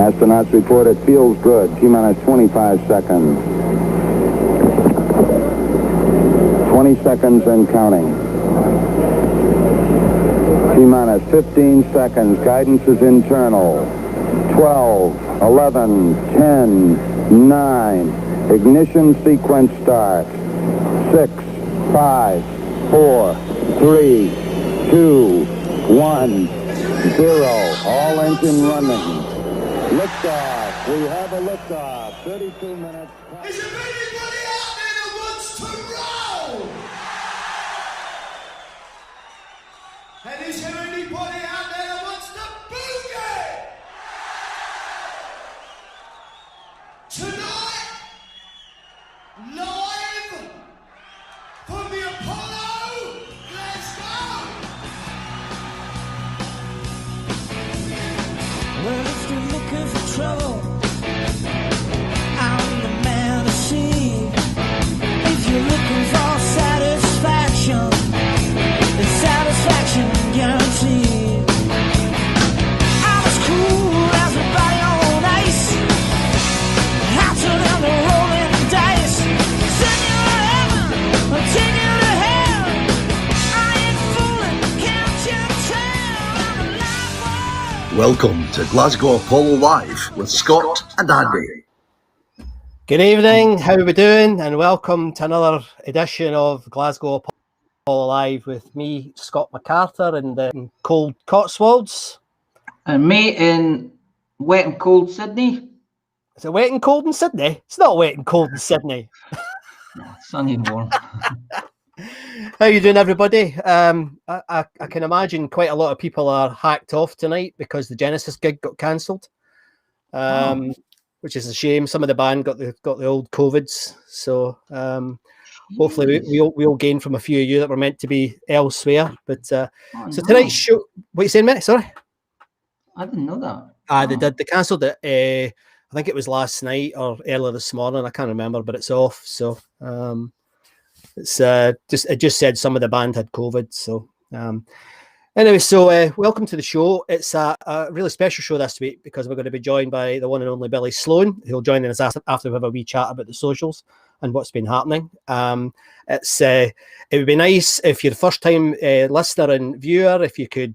Astronauts report it feels good. T-minus 25 seconds. 20 seconds and counting. T-minus 15 seconds. Guidance is internal. 12, 11, 10, 9. Ignition sequence starts. 6, 5, 4, 3, 2, 1, 0. All engine running. Liftoff. We have a liftoff. 32 minutes. Is there anybody out there that wants to roll? And is there anybody out there that wants to boogie? Tonight, live from the Apollo, Glasgow. Well, if you're looking for trouble, I'm the man to see. If you're looking for satisfaction, it's satisfaction guaranteed. I'm as cool as a body on ice, hotter than the rolling dice. Send you to heaven, I'll take you to hell. I ain't fooling, can't you tell? I'm a live one. Welcome to Glasgow Apollo Live with Scott and Andy. Good evening, how are we doing? And welcome to another edition of Glasgow Apollo Live with me, Scott MacArthur, in the cold Cotswolds. And me in wet and cold Sydney. Is it wet and cold in Sydney? It's not wet and cold in Sydney. Sunny and warm. How are you doing, everybody? I can imagine quite a lot of people are hacked off tonight because the Genesis gig got cancelled. Which is a shame. Some of the band got the old COVIDs, so hopefully we all gain from a few of you that were meant to be elsewhere. But tonight's show, what are you saying, mate? Sorry, I didn't know that. They did. They cancelled it. I think it was last night or earlier this morning. I can't remember, but it's off. So it's it just said some of the band had COVID. So. Anyway, so welcome to the show. It's a really special show this week because we're going to be joined by the one and only Billy Sloan, who'll join us after we have a wee chat about the socials and what's been happening. It would be nice if you're a first-time listener and viewer, if you could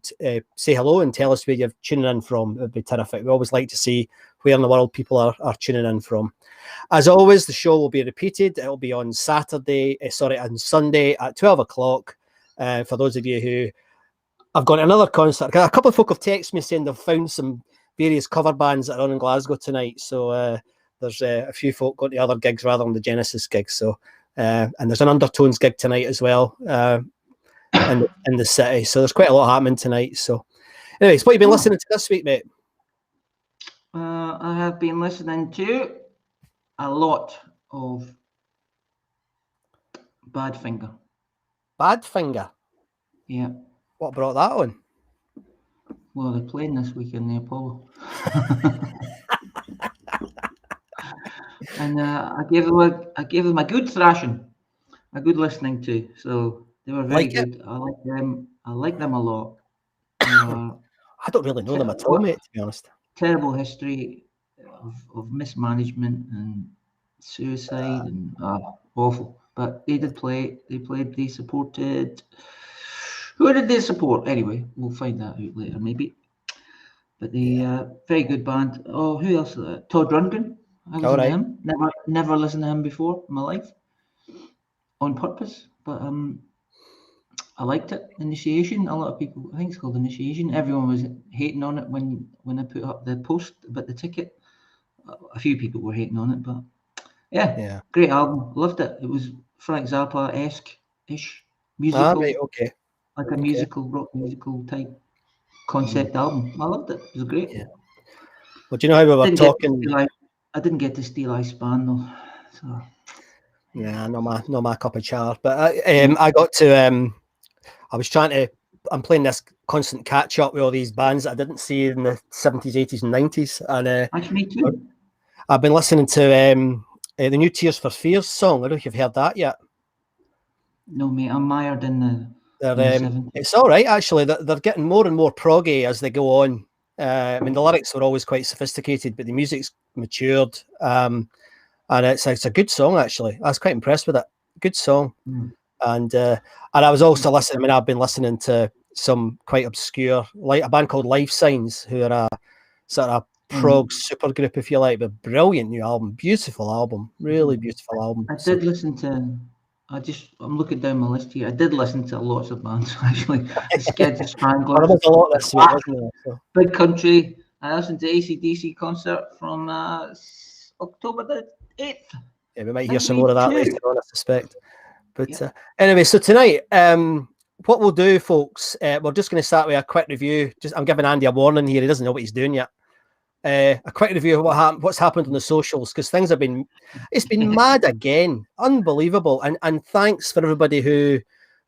say hello and tell us where you're tuning in from. It would be terrific. We always like to see where in the world people are tuning in from. As always, the show will be repeated. It will be on on Sunday at 12 o'clock. For those of you who I've got another concert. A couple of folk have texted me saying they've found some various cover bands that are on in Glasgow tonight. So there's a few folk going to other gigs rather than the Genesis gigs. So and there's an Undertones gig tonight as well in the city. So there's quite a lot happening tonight. So anyways, what have you been listening to this week, mate? I have been listening to a lot of Badfinger. Badfinger? Yeah. What brought that on? Well, they're playing this week in the Apollo. And I gave them a good thrashing, a good listening to. So they were very good. I like them. I like them a lot. I don't really know them at all, mate, to be honest. Terrible history of mismanagement and suicide and awful. But they did play. They played. They supported. Who did they support? Anyway, we'll find that out later, maybe. But the very good band. Oh, who else? Todd Rundgren. I listened to him. Never listened to him before in my life, on purpose. But I liked it. Initiation. A lot of people. I think it's called Initiation. Everyone was hating on it when I put up the post about the ticket. A few people were hating on it, but yeah. Great album. Loved it. It was Frank Zappa-esque-ish musical. Right, okay. Like a musical, rock musical type concept album. I loved it. It was great. Yeah. Well, do you know how we were talking? I didn't get to Steel Eye Span though. So. Yeah, not my cup of char. But I got to. I was trying to. I'm playing this constant catch up with all these bands that I didn't see in the 70s, 80s, and 90s. And actually, me too. I've been listening to the new Tears for Fears song. I don't know if you've heard that yet. No, mate. I'm mired in the. It's all right, actually. They're getting more and more proggy as they go on. I mean, the lyrics were always quite sophisticated, but the music's matured. And it's a good song, actually. I was quite impressed with it. Good song. And I was also listening. I mean, I've been listening to some quite obscure, like a band called Life Signs, who are a sort of prog super group, if you like, but brilliant new album, beautiful album, really beautiful album. I did listen to. I'm looking down my list here. I did listen to lots of bands actually. The Skids, the Stranglers, There was a lot this week, wasn't there? So. Big Country. I listened to AC/DC concert from October the 8th. Yeah, we might hear some more of that 92. later on, I suspect. But anyway, so tonight, what we'll do, folks, we're just going to start with a quick review. I'm giving Andy a warning here. He doesn't know what he's doing yet. A quick review of what's happened on the socials, because it's been mad again, unbelievable. And thanks for everybody who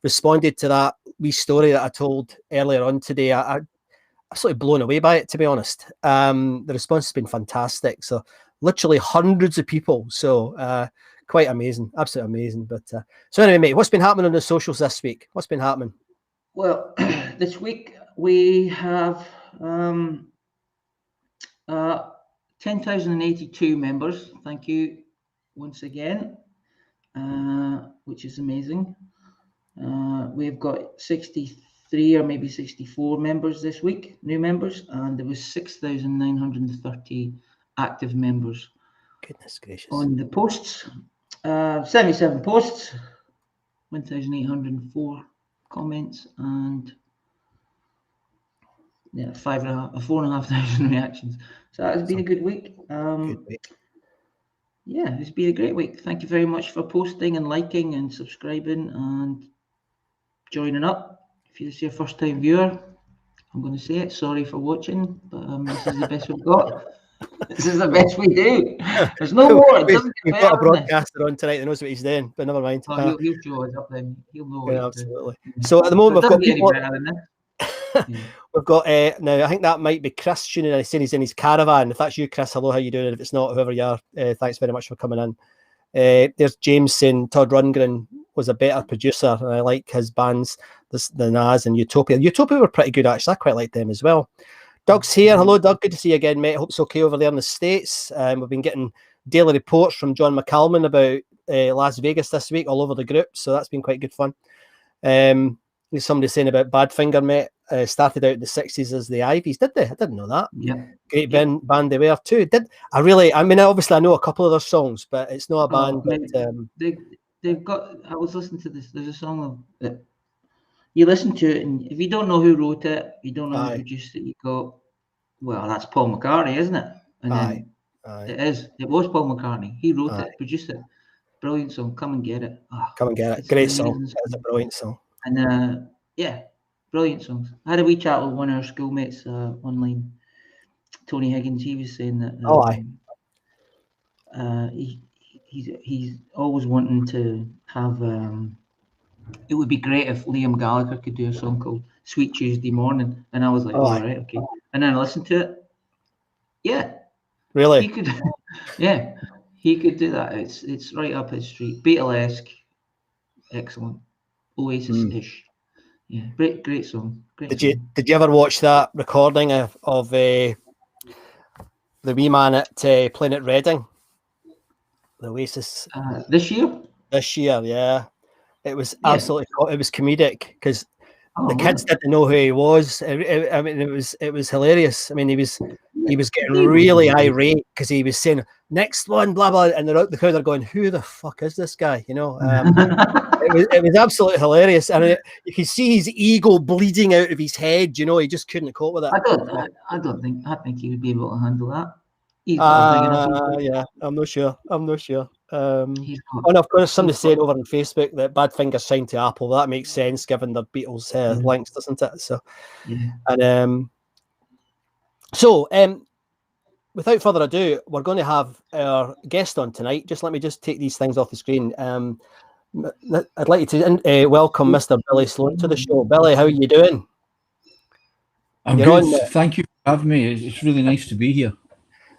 responded to that wee story that I told earlier on today. I'm absolutely blown away by it, to be honest. The response has been fantastic. So literally hundreds of people. So quite amazing, absolutely amazing. But so anyway, mate, what's been happening on the socials this week? What's been happening? Well, this week we have 10,082 members. Thank you once again, which is amazing. We've got 63 or maybe 64 members this week, new members, and there was 6,930 active members. Goodness gracious. On the posts, 77 posts, 1,804 comments, and 4,500 reactions. So that has been a good week. Yeah, it's been a great week. Thank you very much for posting and liking and subscribing and joining up. If this is your first time viewer, I'm going to say it. Sorry for watching, but this is the best we've got. This is the best we do. There's no more. It doesn't We've get got a better than this. broadcaster on tonight that knows what he's doing, but never mind. Oh, he'll show us up then. He'll know. Yeah, absolutely. So at the moment, we've got people. We've got now. I think that might be Chris tuning in. He's saying he's in his caravan. If that's you, Chris, hello. How you doing? If it's not, whoever you are, thanks very much for coming in. There's James saying Todd Rundgren was a better producer, and I like his bands, the Nas and Utopia. Utopia were pretty good actually. I quite liked them as well. Doug's here. Hello, Doug. Good to see you again, mate. Hope it's okay over there in the States. We've been getting daily reports from John McCalman about Las Vegas this week, all over the group. So that's been quite good fun. There's somebody saying about Badfinger, mate. Started out in the 60s as the Ivies. Did they? I didn't know that. Yeah. Great band they were too. Obviously I know a couple of their songs, but it's not a band that they've got. I was listening to this. There's a song that you listen to it, and if you don't know who wrote it, you don't know who produced it, you go, well, that's Paul McCartney, isn't it? And then it is. It was Paul McCartney. He wrote it, produced it. Brilliant song. Come and get it. Oh, Come and get it. Great song. It's a brilliant song. And brilliant songs. I had a wee chat with one of our schoolmates online, Tony Higgins. He was saying that he's always wanting to have. It would be great if Liam Gallagher could do a song called Sweet Tuesday Morning. And I was like, all right, okay. And then I listened to it. Yeah. Really? He could, he could do that. It's right up his street. Beatlesque. Excellent. Oasis-ish. Yeah, great song. Did you ever watch that recording of the wee man at playing at Reading? The Oasis. This year? This year, yeah. It was absolutely. It was comedic because the kids didn't know who he was. I mean, it was hilarious. I mean, he was getting really irate because he was saying next one, blah blah, and the crowd are going, "Who the fuck is this guy?" You know. It was absolutely hilarious, and you can see his ego bleeding out of his head. You know, he just couldn't cope with it. I think he would be able to handle that. Yeah, I'm not sure. And of course, somebody said over on Facebook that Badfinger signed to Apple. That makes sense given the Beatles links, doesn't it? So, and without further ado, we're going to have our guest on tonight. Let me take these things off the screen. I'd like you to welcome Mr. Billy Sloan to the show. Billy, how are you doing? I'm good. Thank you for having me. It's really nice to be here.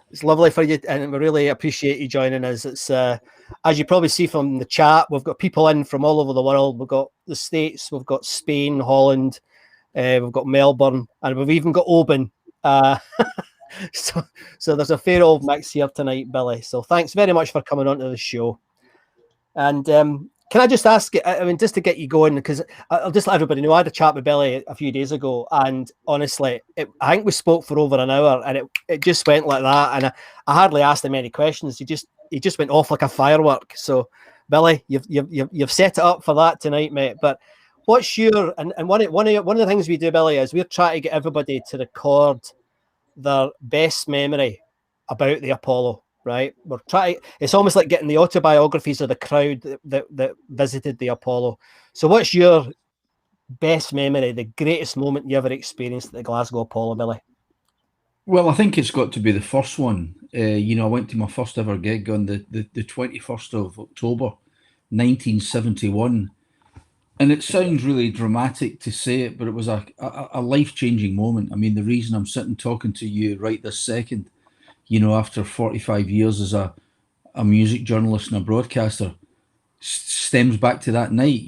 It's lovely for you, and we really appreciate you joining us. It's as you probably see from the chat, we've got people in from all over the world. We've got the States, we've got Spain, Holland, we've got Melbourne, and we've even got Oban Uh, so there's a fair old mix here tonight, Billy. So thanks very much for coming onto the show. And can I just ask, I mean, just to get you going, because I'll just let everybody know, I had a chat with Billy a few days ago, and honestly, I think we spoke for over an hour, and it just went like that, and I hardly asked him any questions. He just went off like a firework. So, Billy, you've set it up for that tonight, mate. But what's your and one of the things we do, Billy, is we're trying to get everybody to record their best memory about the Apollo. Right, we're trying. It's almost like getting the autobiographies of the crowd that visited the Apollo. So, what's your best memory, the greatest moment you ever experienced at the Glasgow Apollo, Billy? Well, I think it's got to be the first one. I went to my first ever gig on the 21st of October, 1971. And it sounds really dramatic to say it, but it was a life-changing moment. I mean, the reason I'm sitting talking to you right this second, after 45 years as a music journalist and a broadcaster, stems back to that night.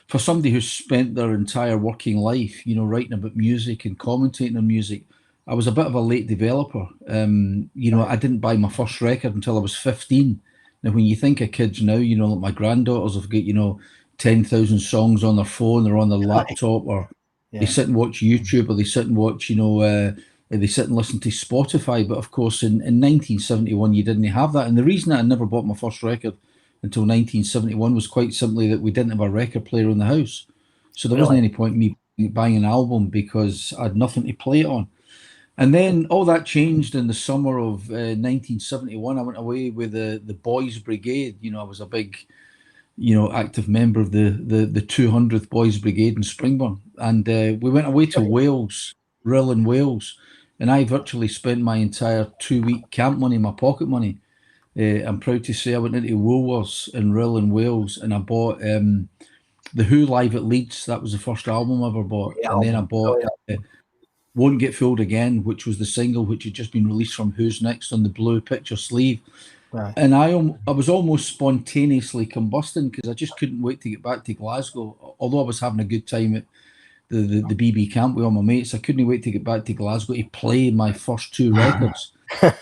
For somebody who's spent their entire working life, writing about music and commentating on music, I was a bit of a late developer. I didn't buy my first record until I was 15. Now, when you think of kids now, like my granddaughters have got, 10,000 songs on their phone or on their laptop, or they sit and watch YouTube, or they sit and watch, they sit and listen to Spotify. But of course, in 1971, you didn't have that. And the reason that I never bought my first record until 1971 was quite simply that we didn't have a record player in the house. So there wasn't any point in me buying an album because I had nothing to play it on. And then all that changed in the summer of 1971. I went away with the Boys Brigade. I was a big, active member of the 200th Boys Brigade in Springburn. And we went away to Wales, Rhyl in Wales. And I virtually spent my entire 2-week camp money, my pocket money. I'm proud to say I went into Woolworths in Rhyl in Wales, and I bought The Who Live at Leeds. That was the first album I ever bought. And then I bought Won't Get Fooled Again, which was the single which had just been released from Who's Next on the blue picture sleeve. Right. And I was almost spontaneously combusting because I just couldn't wait to get back to Glasgow. Although I was having a good time at the BB camp with all my mates, I couldn't wait to get back to Glasgow to play my first 2 records.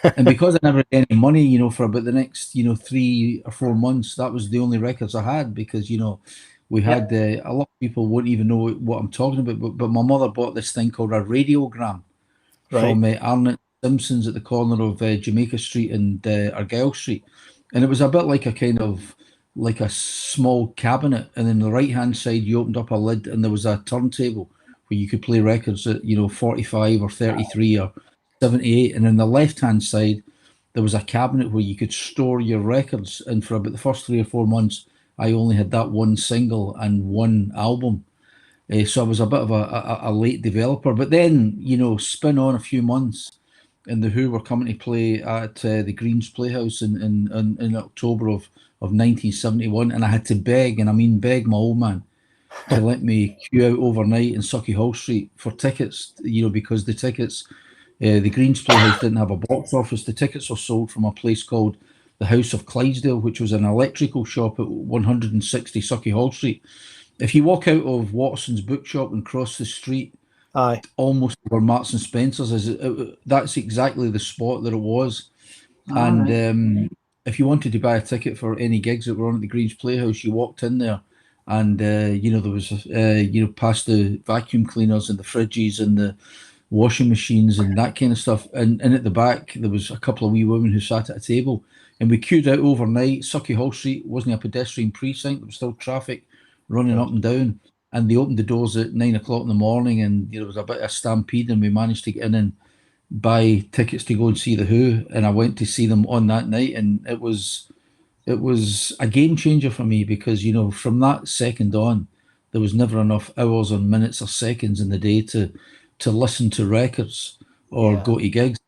And because I never had any money, for about the next, 3 or 4 months, that was the only records I had because, we had a lot of people won't even know what I'm talking about, but my mother bought this thing called a radiogram from Arnott Simpson's at the corner of Jamaica Street and Argyle Street. And it was a bit like a kind of like a small cabinet, and then the right hand side you opened up a lid and there was a turntable where you could play records at 45 or 33 or 78, and then the left hand side there was a cabinet where you could store your records. And for about the first 3 or 4 months I only had that one single and one album, so I was a bit of a late developer. But then spin on a few months and the Who were coming to play at the Greens Playhouse in October of 1971, and I had to beg, and I mean beg, my old man to let me queue out overnight in Sucky Hall Street for tickets, because the tickets, the Greens Playhouse didn't have a box office. The tickets were sold from a place called the House of Clydesdale, which was an electrical shop at 160 Sucky Hall Street. If you walk out of Watson's bookshop and cross the street, almost where Marks and Spencer's is, that's exactly the spot that it was. If you wanted to buy a ticket for any gigs that were on at the Greens Playhouse, you walked in there, and there was past the vacuum cleaners and the fridges and the washing machines and that kind of stuff, and at the back there was a couple of wee women who sat at a table, and we queued out overnight. Sucky Hall Street wasn't a pedestrian precinct, there was still traffic running up and down, and they opened the doors at 9 o'clock in the morning, and there was a bit of a stampede, and we managed to get in and buy tickets to go and see the Who. And I went to see them on that night, and it was a game changer for me because from that second on there was never enough hours or minutes or seconds in the day to listen to records or go to gigs.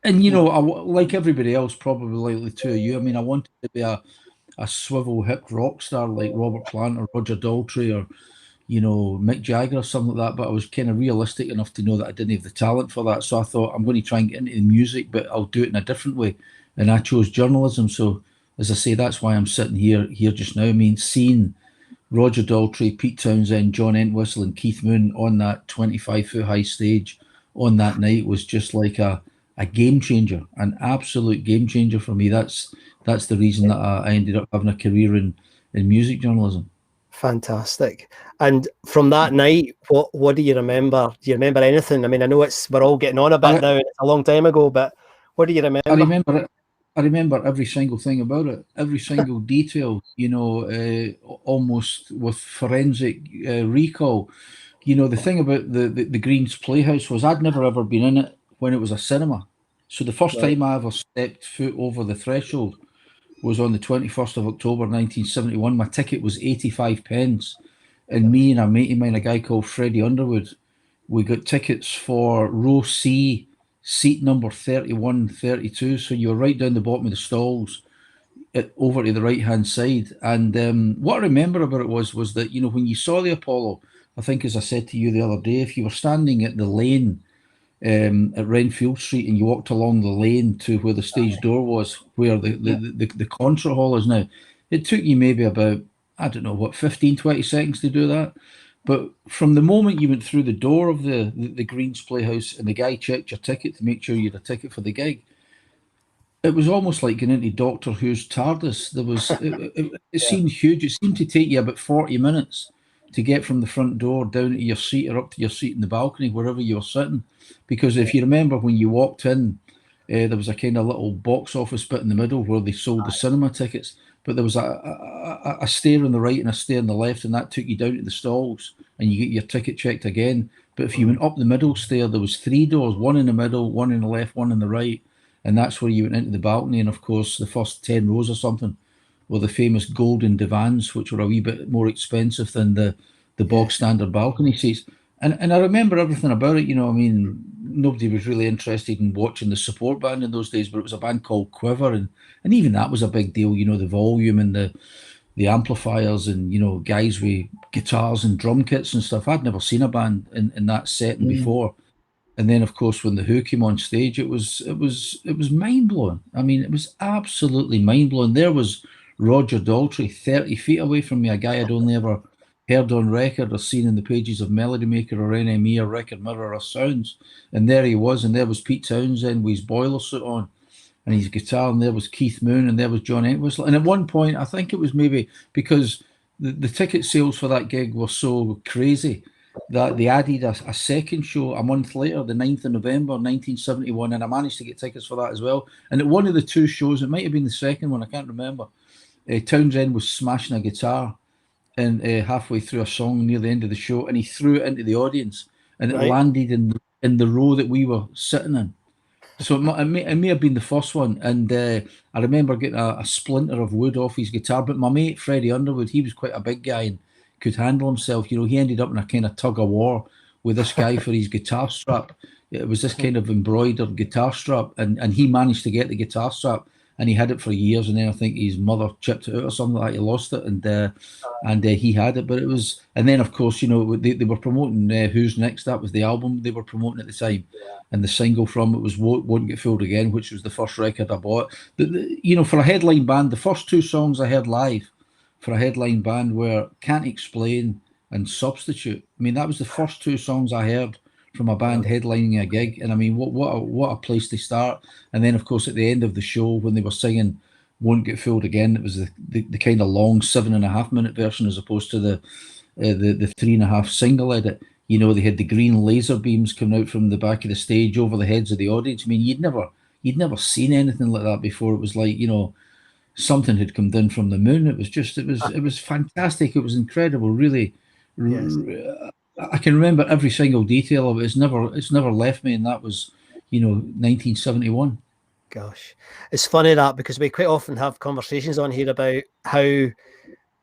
And I, like everybody else, probably like the two of you, I mean, I wanted to be a swivel hip rock star like Robert Plant or Roger Daltrey or Mick Jagger or something like that, but I was kind of realistic enough to know that I didn't have the talent for that. So I thought, I'm going to try and get into the music, but I'll do it in a different way. And I chose journalism. So as I say, that's why I'm sitting here just now. I mean, seeing Roger Daltrey, Pete Townsend, John Entwistle and Keith Moon on that 25-foot high stage on that night was just like a game changer, an absolute game changer for me. That's the reason that I ended up having a career in music journalism. Fantastic. And from that night, what do you remember? Do you remember anything? I mean, I know we're all getting on a bit now, and it's a long time ago, but what do you remember? I remember it. I remember every single thing about it, every single detail, almost with forensic recall. The thing about the Greens Playhouse was I'd never ever been in it when it was a cinema. So the first time I ever stepped foot over the threshold was on the 21st of October 1971. My ticket was 85 pence. And me and a mate of mine, a guy called Freddie Underwood, we got tickets for row C, seat number 31, 32. So you were right down the bottom of the stalls, over to the right-hand side. And what I remember about it was that, when you saw the Apollo, I think, as I said to you the other day, if you were standing at the lane at Renfield Street and you walked along the lane to where the stage door was, where the concert hall is now, it took you maybe about, 15, 20 seconds to do that. But from the moment you went through the door of the Greens Playhouse and the guy checked your ticket to make sure you had a ticket for the gig, it was almost like going into Doctor Who's TARDIS. There was it seemed huge. It seemed to take you about 40 minutes to get from the front door down to your seat or up to your seat in the balcony, wherever you were sitting. Because if you remember when you walked in, there was a kind of little box office bit in the middle where they sold the cinema tickets. But there was a stair on the right and a stair on the left, and that took you down to the stalls, and you get your ticket checked again. But if you went up the middle stair, there was 3 doors, one in the middle, one in the left, one in the right. And that's where you went into the balcony. And of course, the first 10 rows or something were the famous golden divans, which were a wee bit more expensive than the bog standard balcony seats. And I remember everything about it. Nobody was really interested in watching the support band in those days, but it was a band called Quiver. And even that was a big deal, the volume and the amplifiers and, guys with guitars and drum kits and stuff. I'd never seen a band in that setting before. And then, of course, when the Who came on stage, it was mind blowing. I mean, it was absolutely mind blowing. There was Roger Daltrey 30 feet away from me, a guy I'd only ever heard on record or seen in the pages of Melody Maker or NME or Record Mirror or Sounds. And there he was, and there was Pete Townsend with his boiler suit on and his guitar, and there was Keith Moon, and there was John Entwistle. And at one point, I think it was maybe because the ticket sales for that gig were so crazy that they added a second show a month later, the 9th of November 1971, and I managed to get tickets for that as well. And at one of the 2 shows, it might have been the second one, I can't remember, Townsend was smashing a guitar and halfway through a song near the end of the show, and he threw it into the audience, and it landed in the row that we were sitting in. So it may have been the first one, and I remember getting a splinter of wood off his guitar. But my mate Freddie Underwood, he was quite a big guy and could handle himself. He ended up in a kind of tug of war with this guy for his guitar strap. It was this kind of embroidered guitar strap, and he managed to get the guitar strap, and he had it for years. And then I think his mother chipped it out or something like that. He lost it, and he had it. But it was, and then of course, they were promoting Who's Next. That was the album they were promoting at the time, and the single from it was Won't Get Fooled Again, which was the first record I bought. For a headline band, the first 2 songs I heard live for a headline band were Can't Explain and Substitute. I mean, that was the first 2 songs I heard from a band headlining a gig. And I mean, what a place to start. And then, of course, at the end of the show, when they were singing Won't Get Fooled Again, it was the kind of long 7.5-minute version as opposed to the 3.5 single edit. They had the green laser beams coming out from the back of the stage over the heads of the audience. I mean, you'd never seen anything like that before. It was like, something had come down from the moon. It was fantastic. It was incredible, really. Yes. I can remember every single detail of it. It's never left me, and that was 1971. Gosh, it's funny that, because we quite often have conversations on here about how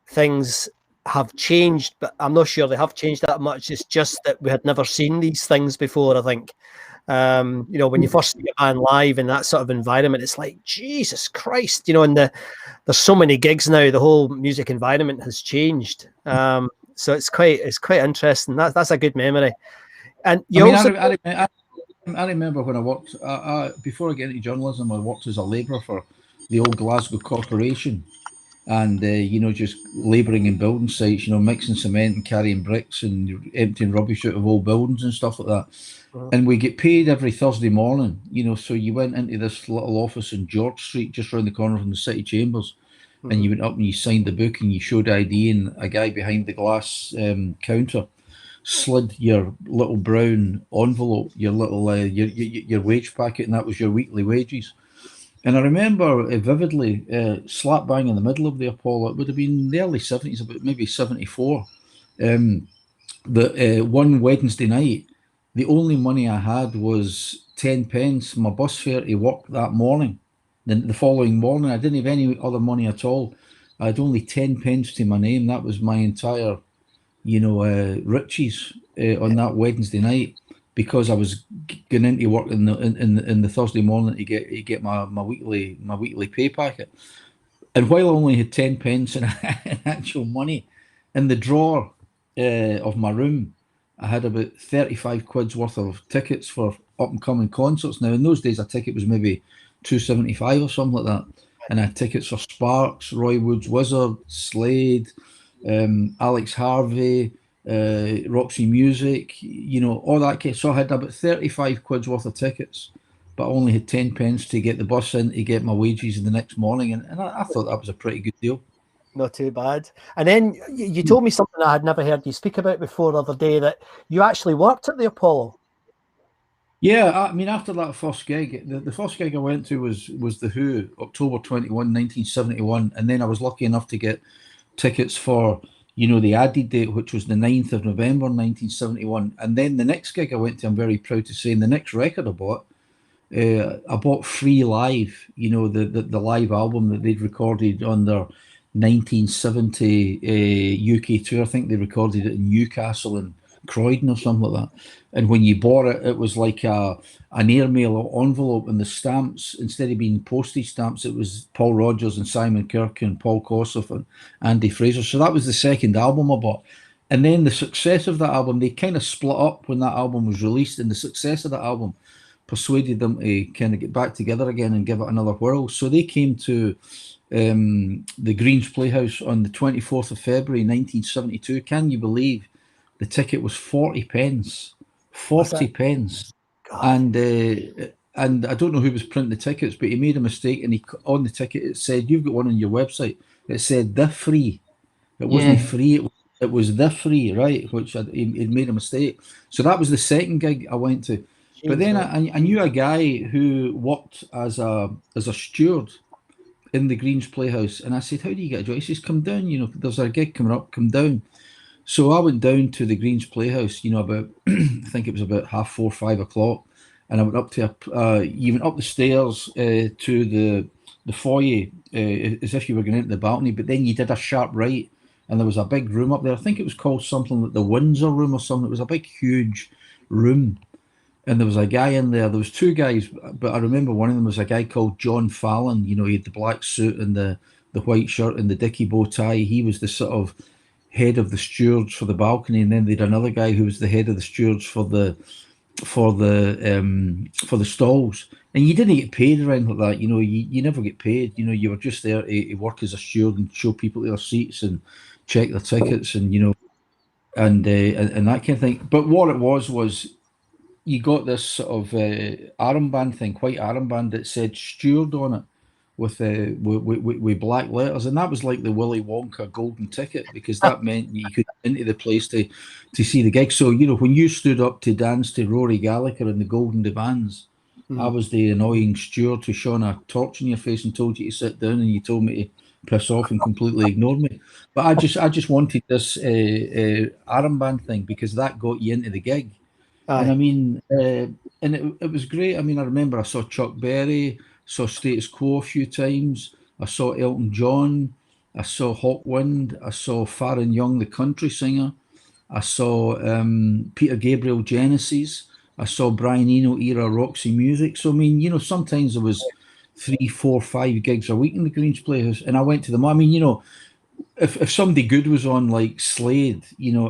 things have changed, but I'm not sure they have changed that much. It's just that we had never seen these things before, I think. When you first see a band live in that sort of environment, it's like, Jesus Christ, and there's so many gigs now, the whole music environment has changed. So it's quite interesting. That's a good memory. And I remember when I worked, before I get into journalism, I worked as a labourer for the old Glasgow Corporation. and just labouring in building sites, mixing cement and carrying bricks and emptying rubbish out of old buildings and stuff like that. And we get paid every Thursday morning, so you went into this little office in George Street, just round the corner from the City Chambers, and you went up and you signed the book and you showed ID, and a guy behind the glass counter slid your little brown envelope, your little your wage packet, and that was your weekly wages. And I remember vividly, slap bang in the middle of the Apollo, it would have been the early 70s, about maybe 74, that one Wednesday night, the only money I had was 10 pence, my bus fare to work that morning. Then the following morning, I didn't have any other money at all. I had only 10 pence to my name. That was my entire, riches on that Wednesday night, because I was going into work in the Thursday morning to get my weekly pay packet. And while I only had 10 pence in actual money, in the drawer of my room, I had about 35 quid's worth of tickets for up and coming concerts. Now in those days, a ticket was maybe £2.75 or something like that, and I had tickets for Sparks, Roy Wood's Wizard, Slade, Alex Harvey, Roxy Music, all that. So I had about 35 quid's worth of tickets, but I only had 10 pence to get the bus in to get my wages the next morning, and I thought that was a pretty good deal. Not too bad. And then you told me something I had never heard you speak about before the other day, that you actually worked at the Apollo. Yeah, I mean, after that first gig, the first gig I went to was The Who, October 21, 1971, and then I was lucky enough to get tickets for the added date, which was the 9th of November 1971. And then the next gig I went to, I'm very proud to say, and the next record I bought Free Live, the live album that they'd recorded on their 1970 UK tour. I think they recorded it in Newcastle and Croydon or something like that. And when you bought it, it was like an airmail envelope, and the stamps, instead of being postage stamps, it was Paul Rodgers and Simon Kirke and Paul Kossoff and Andy Fraser. So that was the second album I bought. And then the success of that album, they kind of split up when that album was released, and the success of that album persuaded them to kind of get back together again and give it another whirl. So they came to the Greens Playhouse on the 24th of February 1972. Can you believe the ticket was 40 pence? 40 pence. And I don't know who was printing the tickets, but he made a mistake, and on the ticket it said, you've got one on your website, it said the free. It wasn't free, it was the free, right? Which he made a mistake. So that was the second gig I went to. But then I knew a guy who worked as a steward in the Greens Playhouse, and I said, how do you get a job? He says, come down, there's a gig coming up, come down. So I went down to the Greens Playhouse, about I think it was about 4:30, 5 o'clock, and I went up to you went up the stairs to the foyer as if you were going into the balcony, but then you did a sharp right, and there was a big room up there. I think it was called something like the Windsor Room or something. It was a big, huge room, and there was a guy in there. There was two guys, but I remember one of them was a guy called John Fallon. He had the black suit and the white shirt and the dicky bow tie. He was the sort of head of the stewards for the balcony, and then they had another guy who was the head of the stewards for the stalls. And you didn't get paid or anything like that. You never get paid. You were just there to work as a steward and show people to their seats and check their tickets and and that kind of thing. But what it was you got this sort of armband thing, white armband that said steward on it, with black letters, and that was like the Willy Wonka golden ticket, because that meant you could get into the place to see the gig. So when you stood up to dance to Rory Gallagher and the Golden Divans, I was the annoying steward who shone a torch in your face and told you to sit down, and you told me to piss off and completely ignored me. But I just wanted this armband thing, because that got you into the gig. And I mean, and it was great. I mean, I remember I saw Chuck Berry, saw Status Quo a few times. I saw Elton John. I saw Hawkwind. I saw Farron Young, the country singer. I saw Peter Gabriel, Genesis. I saw Brian Eno era Roxy Music. So, I mean, sometimes there was 3, 4, 5 gigs a week in the Greens Playhouse, and I went to them. I mean, if somebody good was on, like Slade,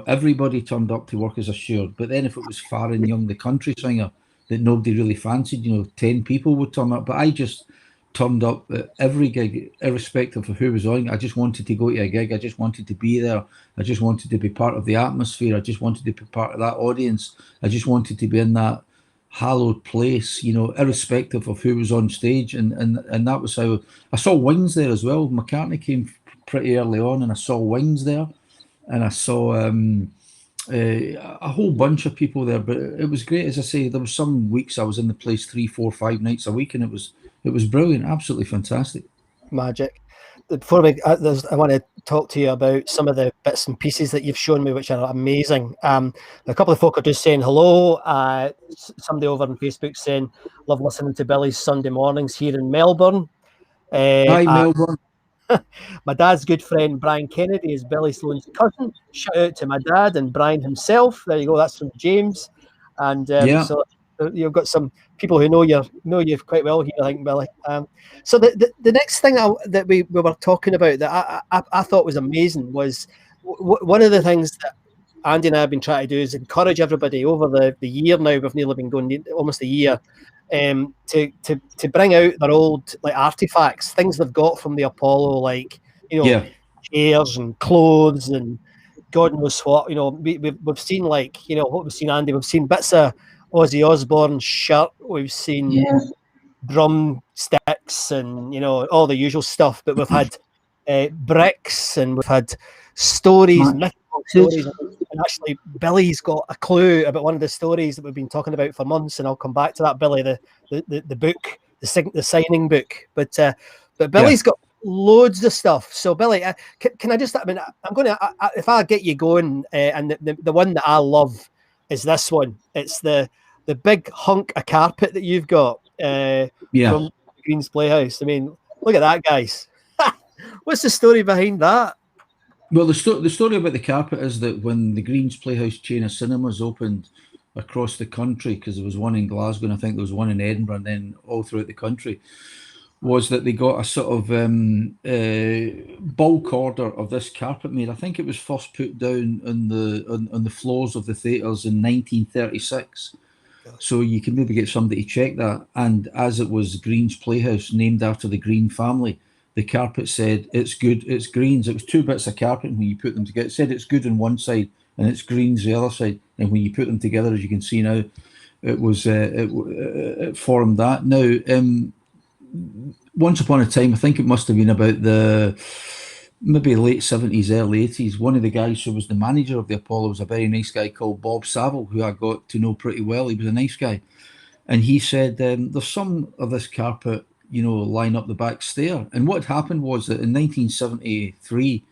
everybody turned up to work as a steward. But then if it was Farron Young, the country singer, that nobody really fancied, 10 people would turn up. But I just turned up at every gig, irrespective of who was on. I just wanted to go to a gig. I just wanted to be there. I just wanted to be part of the atmosphere. I just wanted to be part of that audience. I just wanted to be in that hallowed place, you know, irrespective of who was on stage. And that was how I saw Wings there as well. McCartney came pretty early on, and I saw Wings there, and I saw a whole bunch of people there. But it was great. As I say, there was some weeks I was in the place 3, 4, 5 nights a week, and it was brilliant, absolutely fantastic. Magic. Before we, I want to talk to you about some of the bits and pieces that you've shown me, which are amazing. A couple of folk are just saying hello. Somebody over on Facebook saying, love listening to Billy's Sunday mornings here in Melbourne. Hi, Melbourne. My dad's good friend Brian Kennedy is Billy Sloan's cousin. Shout out to my dad and Brian himself. There you go. That's from James. And so you've got some people who know you quite well here, I think, Billy. So the next thing that we were talking about that I thought was amazing was one of the things that Andy and I have been trying to do is encourage everybody over the year now. We've nearly been going almost a year. To bring out their old like artifacts, things they've got from the Apollo, like chairs and clothes and God knows what. You know, we've seen what we've seen, Andy. We've seen bits of Ozzy Osbourne's shirt. We've seen drumsticks and all the usual stuff. But we've had bricks and we've had stories, mythical stories. And actually, Billy's got a clue about one of the stories that we've been talking about for months, and I'll come back to that, Billy, the book, the signing book. But Billy's got loads of stuff. So, Billy, can I just? I mean, I'm going to if I get you going, and the one that I love is this one. It's the big hunk of carpet that you've got from Green's Playhouse. I mean, look at that, guys. What's the story behind that? Well, the story about the carpet is that when the Green's Playhouse chain of cinemas opened across the country, because there was one in Glasgow and I think there was one in Edinburgh and then all throughout the country, was that they got a sort of bulk order of this carpet made. I think it was first put down on the floors of the theatres in 1936. So you can maybe get somebody to check that. And as it was Green's Playhouse, named after the Green family, the carpet said, it's good, it's Green's. It was 2 bits of carpet, and when you put them together, it said it's good on one side and it's Green's the other side. And when you put them together, as you can see now, it was it formed that. Now, once upon a time, I think it must have been about the maybe late 70s, early 80s, one of the guys who was the manager of the Apollo was a very nice guy called Bob Saville, who I got to know pretty well. He was a nice guy. And he said, there's some of this carpet line up the back stair. And what happened was that in 1973,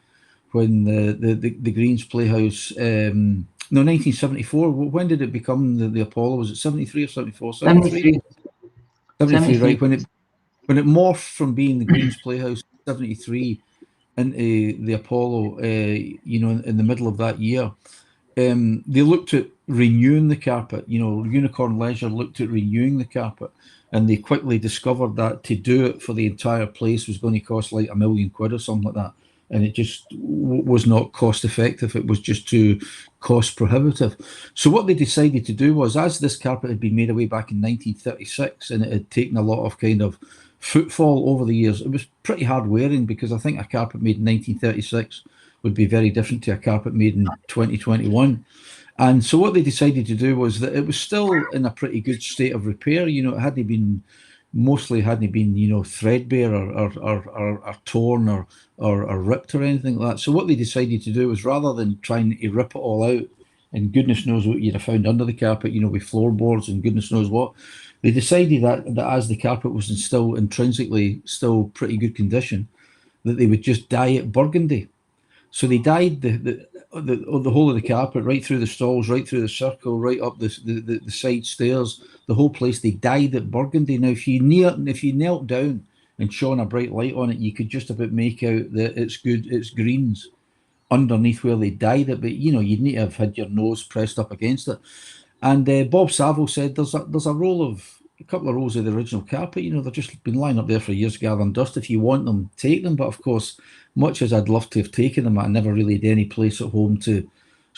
when the Green's Playhouse, 1974, when did it become the Apollo? Was it 73 or 74? 73, right? When it morphed from being the Green's Playhouse 73 into the Apollo, in the middle of that year, they looked at renewing the carpet. Unicorn Leisure looked at renewing the carpet. And they quickly discovered that to do it for the entire place was going to cost like £1 million or something like that. And it just was not cost effective. It was just too cost prohibitive. So what they decided to do was, as this carpet had been made away back in 1936 and it had taken a lot of kind of footfall over the years, it was pretty hard wearing, because I think a carpet made in 1936 would be very different to a carpet made in 2021. And so what they decided to do was that it was still in a pretty good state of repair. It hadn't been threadbare or torn or ripped or anything like that. So what they decided to do was, rather than trying to rip it all out, and goodness knows what you'd have found under the carpet, with floorboards and goodness knows what, they decided that as the carpet was still intrinsically still pretty good condition, that they would just dye it burgundy. So they dyed the whole of the carpet, right through the stalls, right through the circle, right up the side stairs, the whole place. They dyed it burgundy. Now, if you knelt down and shone a bright light on it, you could just about make out that it's Green's underneath where they dyed it. But you'd need to have had your nose pressed up against it. And Bob Saville said there's a couple of rolls of the original carpet. They've just been lying up there for years gathering dust. If you want them, take them. But of course, much as I'd love to have taken them, I never really had any place at home to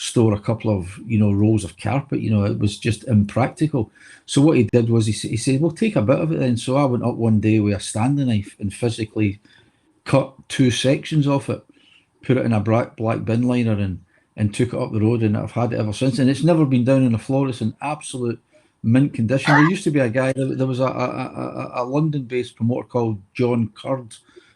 store a couple of, rolls of carpet. It was just impractical. So what he did was he said, well, take a bit of it then. So I went up one day with a Stanley knife and physically cut 2 sections off it, put it in a black bin liner and took it up the road, and I've had it ever since. And it's never been down on the floor. It's in absolute mint condition. There used to be a guy, there was a London-based promoter called John Curd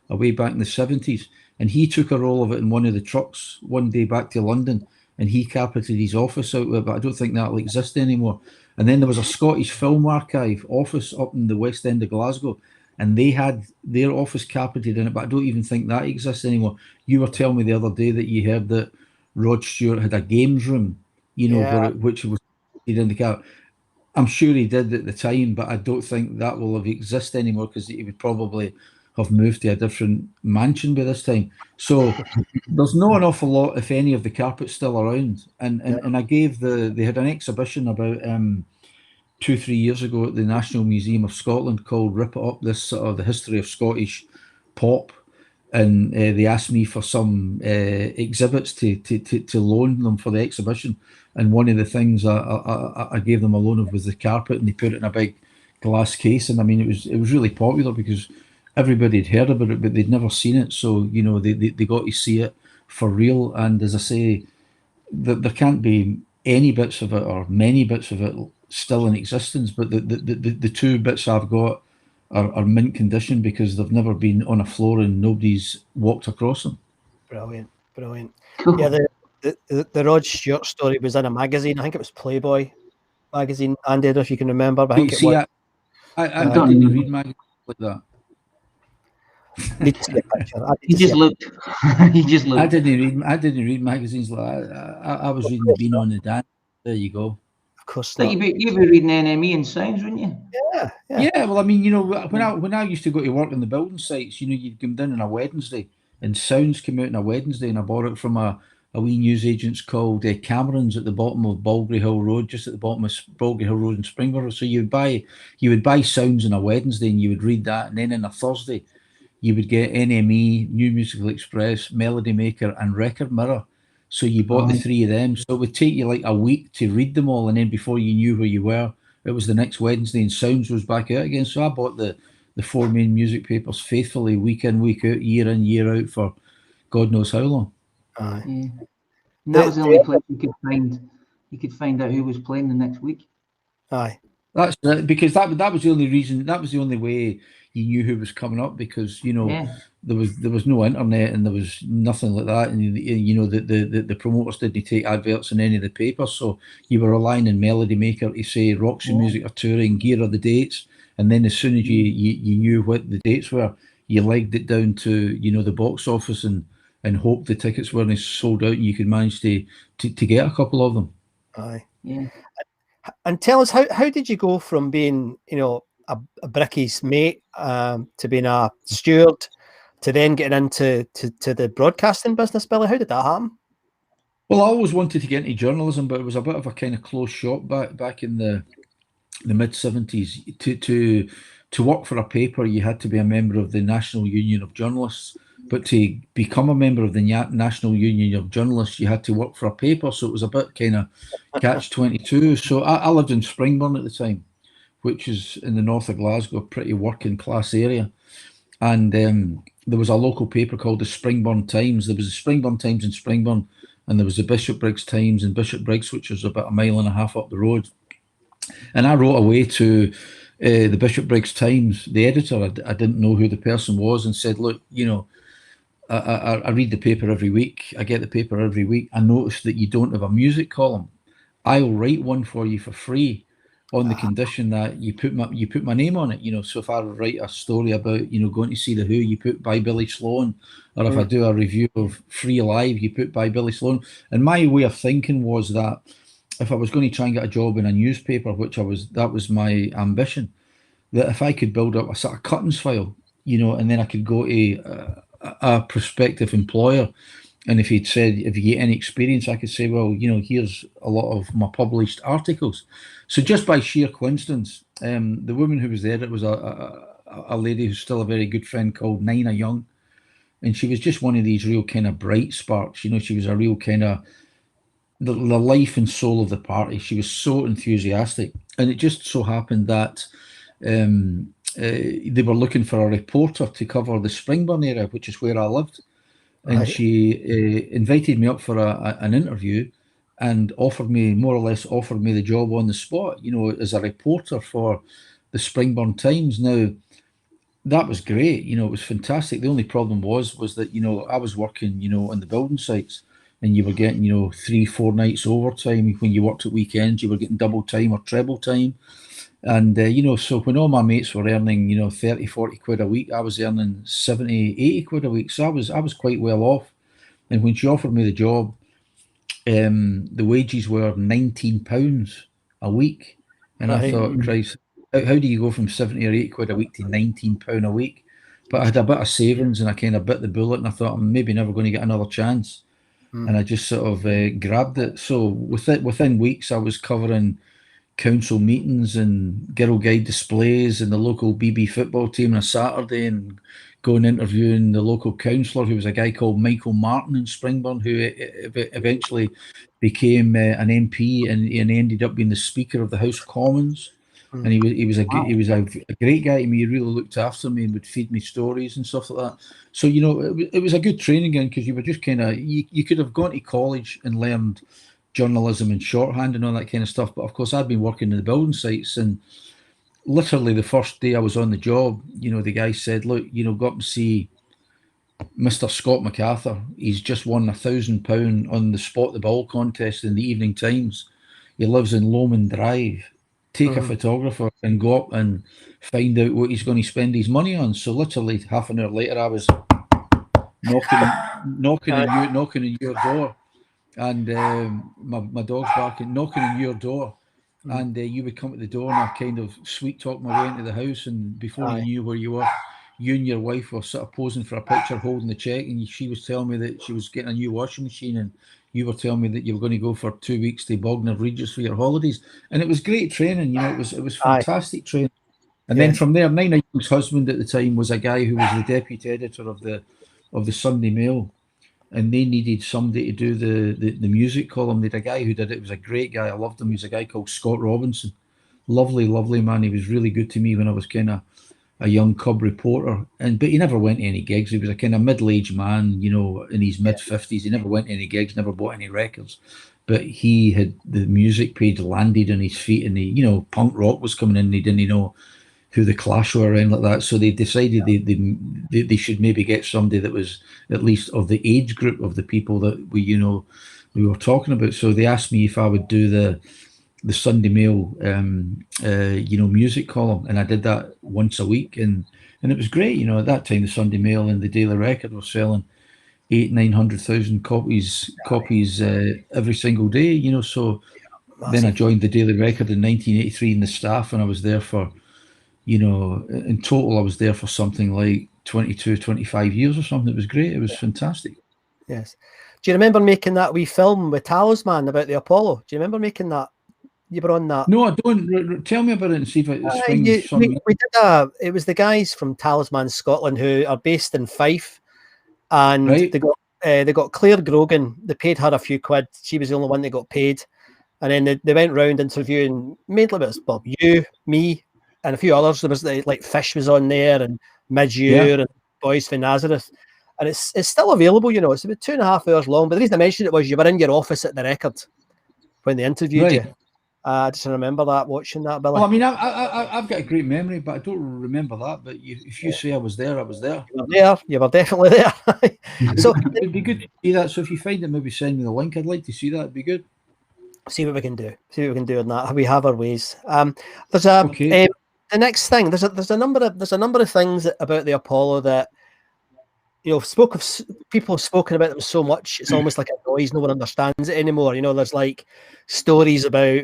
way back in the 70s, and he took a roll of it in one of the trucks one day back to London, and he carpeted his office out with it, but I don't think that'll exist anymore. And then there was a Scottish Film Archive office up in the West End of Glasgow, and they had their office carpeted in it, but I don't even think that exists anymore. You were telling me the other day that you heard that Rod Stewart had a games room, which was in the carpet. I'm sure he did at the time, but I don't think that will have exist anymore, because he would probably have moved to a different mansion by this time. So there's not an awful lot, if any, of the carpet still around. And I gave they had an exhibition about 2-3 years ago at the National Museum of Scotland called Rip It Up, this sort of the history of Scottish pop. And they asked me for some exhibits to loan them for the exhibition. And one of the things I gave them a loan of was the carpet, and they put it in a big glass case. And I mean, it was really popular because everybody had heard about it, but they'd never seen it. So, they got to see it for real. And as I say, there can't be any bits of it or many bits of it still in existence. But the 2 bits I've got are mint condition because they've never been on a floor and nobody's walked across them. Brilliant. Yeah, the Rod Stewart story was in a magazine. I think it was Playboy magazine, Andy, if you can remember. But I think it was. I didn't read magazines like that. Need to see a picture. He just looked. I didn't read magazines like that. I was reading Being on the Dance. There you go. Of course not. You'd be reading NME and Sounds, wouldn't you? Yeah. Well, I mean, when I used to go to work on the building sites, you'd come down on a Wednesday, and Sounds came out on a Wednesday, and I bought it from a wee newsagents called Cameron's at the bottom of Balgrey Hill Road, just at the bottom of Balgrey Hill Road in Springboro. So you would buy Sounds on a Wednesday, and you would read that, and then on a Thursday you would get NME, New Musical Express, Melody Maker, and Record Mirror. So you bought the 3 of them. So it would take you like a week to read them all, and then before you knew where you were, it was the next Wednesday, and Sounds was back out again. So I bought the 4 main music papers faithfully, week in, week out, year in, year out, for God knows how long. Yeah. And that was the only place you could find. You could find out who was playing the next week. Aye, that's right, because that was the only reason. That was the only way you knew who was coming up, because there was no internet and there was nothing like that, and the promoters didn't take adverts in any of the papers, so you were relying on Melody Maker to say Roxy Music are touring, here are the dates, and then as soon as you knew what the dates were, you legged it down to the box office and hoped the tickets weren't sold out, and you could manage to get a couple of them. Aye. Yeah. And tell us, how did you go from being a bricky's mate to being a steward to then getting into the broadcasting business, Billy? How did that happen? Well, I always wanted to get into journalism, but it was a bit of a kind of closed shop back in the mid-70s. To work for a paper, you had to be a member of the National Union of Journalists. But to become a member of the National Union of Journalists, you had to work for a paper. So it was a bit kind of catch-22. So I lived in Springburn at the time, which is in the north of Glasgow, a pretty working class area. And there was a local paper called the Springburn Times. There was the Springburn Times in Springburn, and there was the Bishopbriggs Times in Bishopbriggs, which was about 1.5 miles up the road. And I wrote away to the Bishopbriggs Times, the editor. I didn't know who the person was, and said, look, I read the paper every week. I get the paper every week. I noticed that you don't have a music column. I'll write one for you for free on the condition that you put my name on it. So if I write a story about, going to see the Who, you put by Billy Sloan. Or if I do a review of Free Alive, you put by Billy Sloan. And my way of thinking was that if I was going to try and get a job in a newspaper, that was my ambition, that if I could build up a sort of cuttings file, and then I could go to a prospective employer, and if he'd said, if you get any experience, I could say, well, here's a lot of my published articles. So just by sheer coincidence, the woman who was there, it was a lady who's still a very good friend called Nina Young, and she was just one of these real kind of bright sparks. She was a real kind of the life and soul of the party. She was so enthusiastic, and it just so happened that they were looking for a reporter to cover the Springburn area, which is where I lived. And Right. she invited me up for an interview, and more or less offered me the job on the spot, as a reporter for the Springburn Times. Now, that was great. It was fantastic. The only problem was that, I was working, on the building sites, and you were getting, 3-4 nights overtime. When you worked at weekends, you were getting double time or treble time. And, so when all my mates were earning, 30, 40 quid a week, I was earning 70, 80 quid a week. So I was quite well off. And when she offered me the job, the wages were £19 a week. And I Right. thought, Christ, how do you go from 70 or 80 quid a week to £19 a week? But I had a bit of savings, and I kind of bit the bullet, and I thought I'm maybe never going to get another chance. And I just sort of grabbed it. So within weeks, I was covering council meetings and Girl Guide displays and the local BB football team on a Saturday, and going interviewing the local councillor, who was a guy called Michael Martin in Springburn, who eventually became an MP, and ended up being the Speaker of the House of Commons. And he was a great guy to me. He really looked after me and would feed me stories and stuff like that. So it was a good training ground, because you were just kind of you could have gone to college and learned journalism and shorthand and all that kind of stuff. But of course, I'd been working in the building sites, and literally the first day I was on the job, the guy said, "Look, go up and see Mr. Scott MacArthur. He's just won £1,000 on the Spot the Ball contest in the Evening Times. He lives in Lomond Drive. Take a photographer and go up and find out what he's going to spend his money on." So literally half an hour later, I was knocking on your door, and my dog's barking, knocking on your door, and you would come to the door, and I kind of sweet talk my way into the house, and before you knew where you were, you and your wife were sort of posing for a picture, holding the check, and she was telling me that she was getting a new washing machine, and you were telling me that you were going to go for 2 weeks to Bognor Regis for your holidays. And it was great training. It was fantastic training. And then from there, Nina Young's husband at the time was a guy who was the deputy editor of the Sunday Mail, and they needed somebody to do the music column. They had a guy who did it. It was a great guy. I loved him. He was a guy called Scott Robinson. Lovely, lovely man. He was really good to me when I was kind of a young cub reporter, but he never went to any gigs. He was a kind of middle-aged man, in his mid-50s. He never went to any gigs, never bought any records, but he had the music page landed on his feet, and punk rock was coming in, and he didn't know who the Clash were or anything like that. So they decided they should maybe get somebody that was at least of the age group of the people that we were talking about. So they asked me if I would do the Sunday Mail, music column, and I did that once a week, and it was great. At that time, the Sunday Mail and the Daily Record were selling 800,000-900,000 copies every single day. So then I joined the Daily Record in 1983 in the staff, and I was there for, in total, I was there for something like 22, 25 years or something. It was great. It was fantastic. Yes. Do you remember making that wee film with Talisman about the Apollo? Do you remember making that? You were on that. No, I don't. Tell me about it and see if it springs something. We did it was the guys from Talisman Scotland who are based in Fife, and they got Claire Grogan. They paid her a few quid. She was the only one that got paid, and then they went round interviewing mainly about you, me, and a few others. There was like Fish was on there, and Midure and Boys from Nazareth, and it's still available. It's about 2.5 hours long. But the reason I mentioned it was you were in your office at the Record when they interviewed you. I just remember watching that, Billy. Well, I mean, I've got a great memory, but I don't remember that. But if you say I was there, I was there. You were there. You were definitely there. So it'd be good to see that. So if you find it, maybe send me the link. I'd like to see that. It'd be good. See what we can do. On that. We have our ways. There's the next thing. There's a number of things about the Apollo that people have spoken about them so much, it's almost like a noise. No one understands it anymore. There's like stories about,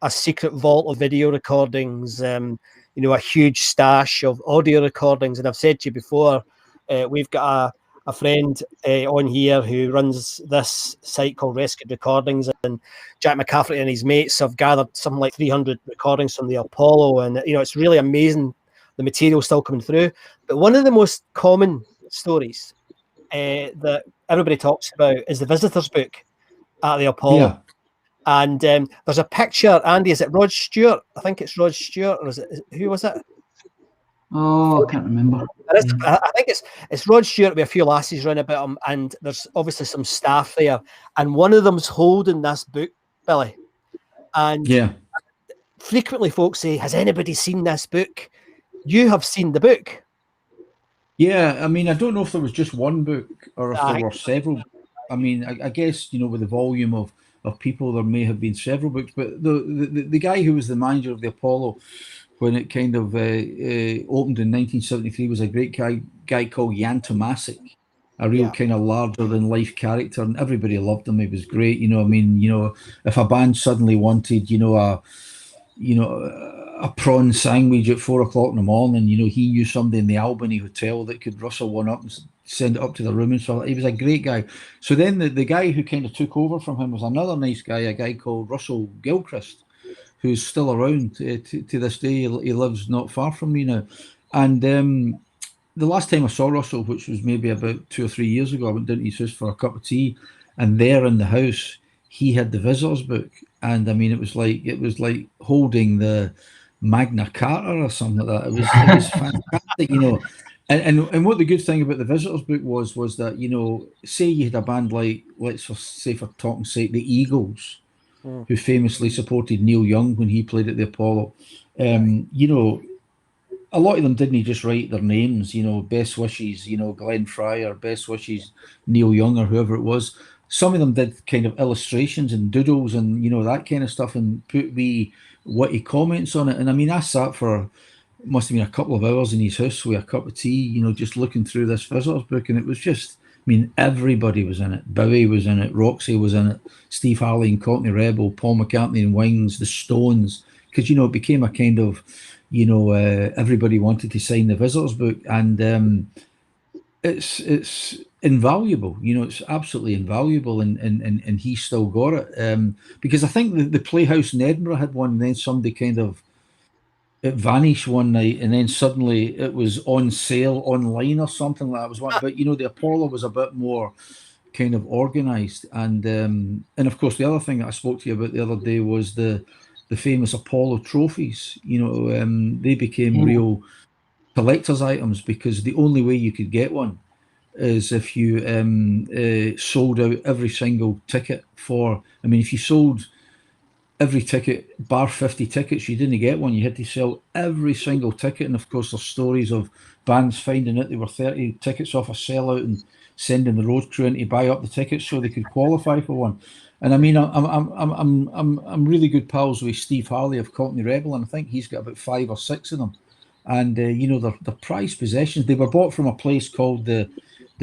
a secret vault of video recordings, a huge stash of audio recordings. And I've said to you before, we've got a friend on here who runs this site called Rescued Recordings, and Jack McCaffrey and his mates have gathered something like 300 recordings from the Apollo. And, it's really amazing. The material still coming through. But one of the most common stories that everybody talks about is the visitors book. at the Apollo. Yeah. And there's a picture, Andy, is it Rod Stewart? I think it's Rod Stewart, or who was it? Oh, I can't remember. I think it's Rod Stewart with a few lasses round about him, and there's obviously some staff there, and one of them's holding this book, Billy. And Yeah. frequently folks say, has anybody seen this book? You have seen the book. Yeah, I mean, I don't know if there was just one book or if there were several. I mean, I guess, you know, with the volume of people, there may have been several books, but the guy who was the manager of the Apollo when it kind of opened in 1973 was a great guy called Jan Tomasic, a real kind of larger than life character, and everybody loved him. He was great. You know, I mean, you know, if a band suddenly wanted, a prawn sandwich at 4 o'clock in the morning, you know, he knew somebody in the Albany Hotel that could rustle one up and send it up to the room and so he was a great guy. So then the guy who kind of took over from him was another nice guy, a guy called Russell Gilchrist, who's still around to this day. He lives not far from me now. And the last time I saw Russell, which was maybe about 2 or 3 years ago, I went down to his house for a cup of tea, and there in the house he had the visitors book, and I mean it was like holding the Magna Carta or something like that. It was fantastic, you know. And what the good thing about the visitors book was that, you know, say you had a band like, let's say for talking sake, the Eagles, who famously supported Neil Young when he played at the Apollo. You know, a lot of them didn't just write their names, you know, best wishes, you know, Glenn Fry, or best wishes Neil Young, or whoever it was. Some of them did kind of illustrations and doodles and, you know, that kind of stuff, and put wee witty comments on it. And I mean, I sat for, must have been a couple of hours in his house with a cup of tea, you know, just looking through this visitors book, and it was just, I mean, everybody was in it. Bowie was in it, Roxy was in it, Steve Harley and Cockney Rebel, Paul McCartney and Wings, the Stones, because, you know, it became a kind of, you know, everybody wanted to sign the visitors book, and it's invaluable, you know, it's absolutely invaluable, and he still got it, because I think the Playhouse in Edinburgh had one, and then somebody kind of, it vanished one night, and then suddenly it was on sale online or something like that. Was one, but you know, the Apollo was a bit more kind of organized, and of course the other thing that I spoke to you about the other day was the famous Apollo trophies. You know, they became real collector's items, because the only way you could get one is if you sold out every single ticket for, I mean, if you sold every ticket bar 50 tickets, you didn't get one. You had to sell every single ticket. And of course there's stories of bands finding out they were 30 tickets off a sellout and sending the road crew in to buy up the tickets so they could qualify for one. And I mean, I'm really good pals with Steve Harley of Cockney Rebel, and I think he's got about 5 or 6 of them. And you know, they're prized possessions. They were bought from a place called the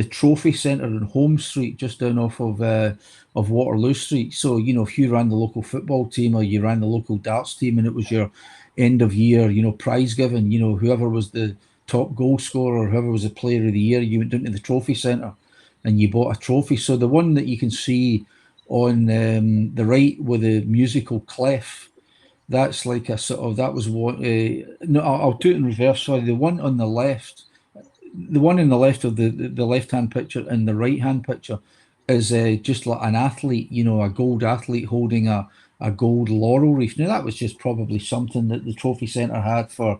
Trophy Centre in Holmes Street, just down off of Waterloo Street. So, you know, if you ran the local football team or you ran the local darts team, and it was your end of year, you know, prize giving, you know, whoever was the top goal scorer or whoever was the player of the year, you went down to the Trophy Centre and you bought a trophy. So the one that you can see on the right with the musical clef, that's like a sort of, that was what, no, I'll do it in reverse, sorry. The one on the left, the one in the left of the left-hand picture and the right-hand picture is just like an athlete, you know, a gold athlete holding a gold laurel wreath. Now, that was just probably something that the Trophy Centre had for,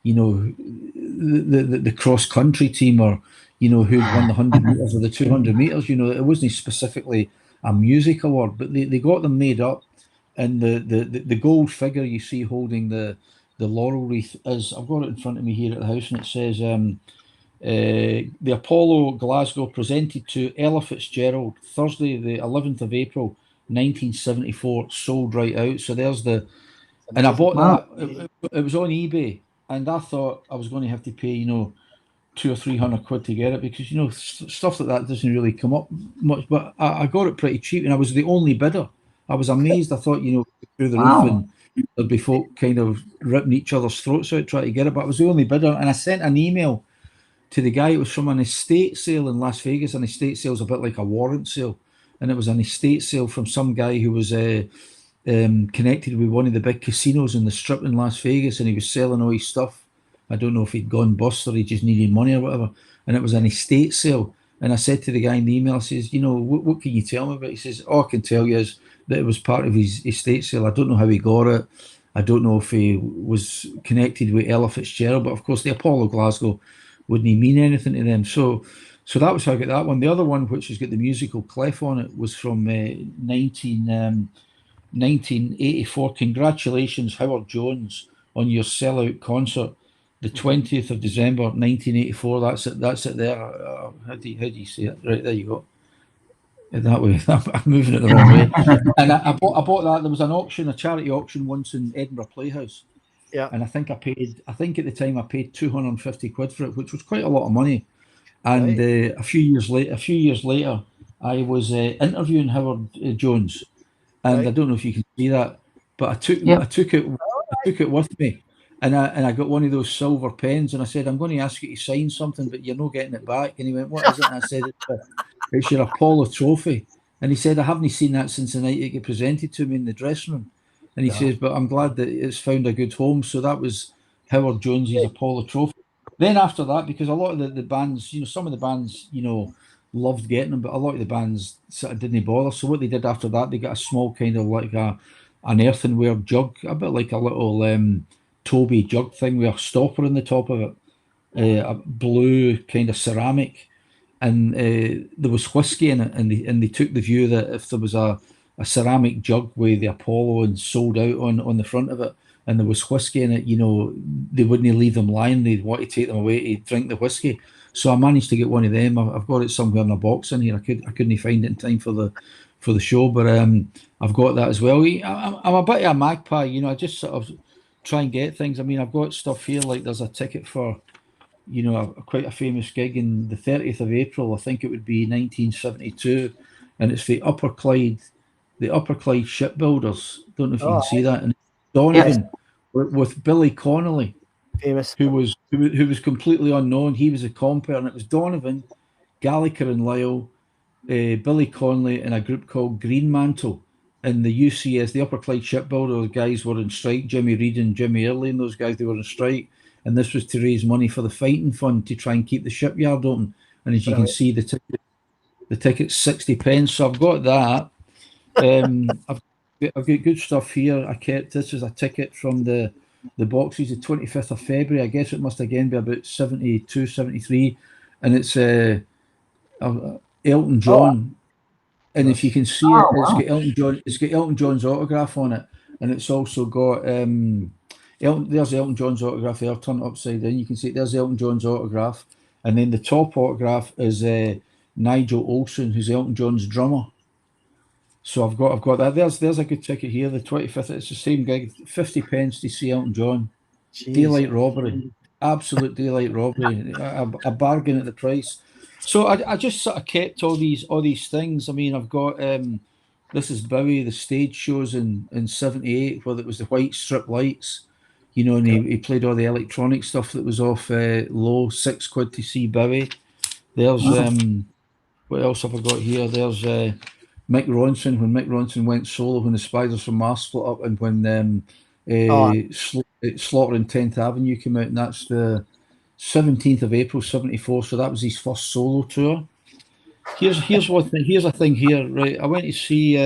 you know, the cross-country team, or, you know, who'd won the 100 metres or the 200 metres. You know, it wasn't specifically a music award, but they got them made up. And the gold figure you see holding the laurel wreath is, I've got it in front of me here at the house, and it says, the Apollo Glasgow presented to Ella Fitzgerald, Thursday the 11th of April 1974, sold right out. So there's the, and I bought that, it was on eBay, and I thought I was going to have to pay, you know, 200 or 300 quid to get it, because, you know, stuff like that doesn't really come up much, but I got it pretty cheap, and I was the only bidder. I was amazed. I thought, you know, through the roof, and there'd be folk kind of ripping each other's throats out trying to get it, but I was the only bidder. And I sent an email to the guy. It was from an estate sale in Las Vegas. An estate sale is a bit like a warrant sale, and it was an estate sale from some guy who was connected with one of the big casinos in the Strip in Las Vegas, and he was selling all his stuff. I don't know if he'd gone bust or he just needed money or whatever, and it was an estate sale. And I said to the guy in the email, I says, you know, what can you tell me about it? He says, all I can tell you is that it was part of his estate sale. I don't know how he got it. I don't know if he was connected with Ella Fitzgerald, but of course the Apollo Glasgow wouldn't mean anything to them. So that was how I got that one. The other one, which has got the musical clef on it, was from 1984. Congratulations, Howard Jones, on your sellout concert, the 20th of December, 1984. That's it. That's it there. How do you say it? Right, there you go. That way, I'm moving it the wrong way. And I bought that. There was an auction, a charity auction once in Edinburgh Playhouse. Yeah. And I think at the time I paid 250 quid for it, which was quite a lot of money. And a few years later, I was interviewing Howard Jones, and I don't know if you can see that, but I took it with me, and I got one of those silver pens, and I said, I'm going to ask you to sign something, but you're not getting it back. And he went, what is it? And I said, it's your Apollo trophy. And he said, I haven't seen that since the night it got presented to me in the dressing room. And he says, but I'm glad that it's found a good home. So that was Howard Jones's Apollo trophy. Then after that, because a lot of the bands, you know, some of the bands, you know, loved getting them, but a lot of the bands sort of didn't bother. So what they did after that, they got a small kind of like an earthenware jug, a bit like a little Toby jug thing with a stopper in the top of it, a blue kind of ceramic. And there was whiskey in it, and they took the view that if there was a ceramic jug with the Apollo and sold out on the front of it, and there was whiskey in it, you know, they wouldn't leave them lying. They'd want to take them away to drink the whiskey. So I managed to get one of them. I've got it somewhere in a box in here. I couldn't find it in time for the show, but I've got that as well. I'm a bit of a magpie, you know. I just sort of try and get things. I mean, I've got stuff here like there's a ticket for, you know, quite a famous gig in the 30th of April. I think it would be 1972, and it's the Upper Clyde Shipbuilders. Don't know if you can see that. And Donovan with Billy Connolly, famous, who was completely unknown. He was a compere, and it was Donovan, Gallagher and Lyle, Billy Connolly, and a group called Greenmantle. And the UCS, the Upper Clyde Shipbuilders guys, were on strike. Jimmy Reed and Jimmy Early and those guys, they were on strike. And this was to raise money for the fighting fund to try and keep the shipyard open. And as you can see, the ticket's 60 pence. So I've got that. I've got good stuff here. This is a ticket from the boxes, the 25th of February. I guess it must again be about 72, 73. And it's Elton John. And if you can see it, it's got Elton John's autograph on it. And it's also got there's Elton John's autograph there. Turn it upside down. You can see there's Elton John's autograph. And then the top autograph is Nigel Olsson, who's Elton John's drummer. So I've got that. There's a good ticket here. The 25th. It's the same gig. 50 pence to see Elton John. Jeez. Daylight robbery. Absolute daylight robbery. A bargain at the price. So I just sort of kept all these things. I mean, I've got this is Bowie, the stage shows in 78, where it was the white strip lights, you know, and he played all the electronic stuff that was off low, £6 to see Bowie. There's what else have I got here? There's Mick Ronson, when Mick Ronson went solo, when the Spiders from Mars split up, and when Slaughter in 10th Avenue came out, and that's the 17th of April, 74. So that was his first solo tour. Here's one thing. Here's a thing here, right? I went to see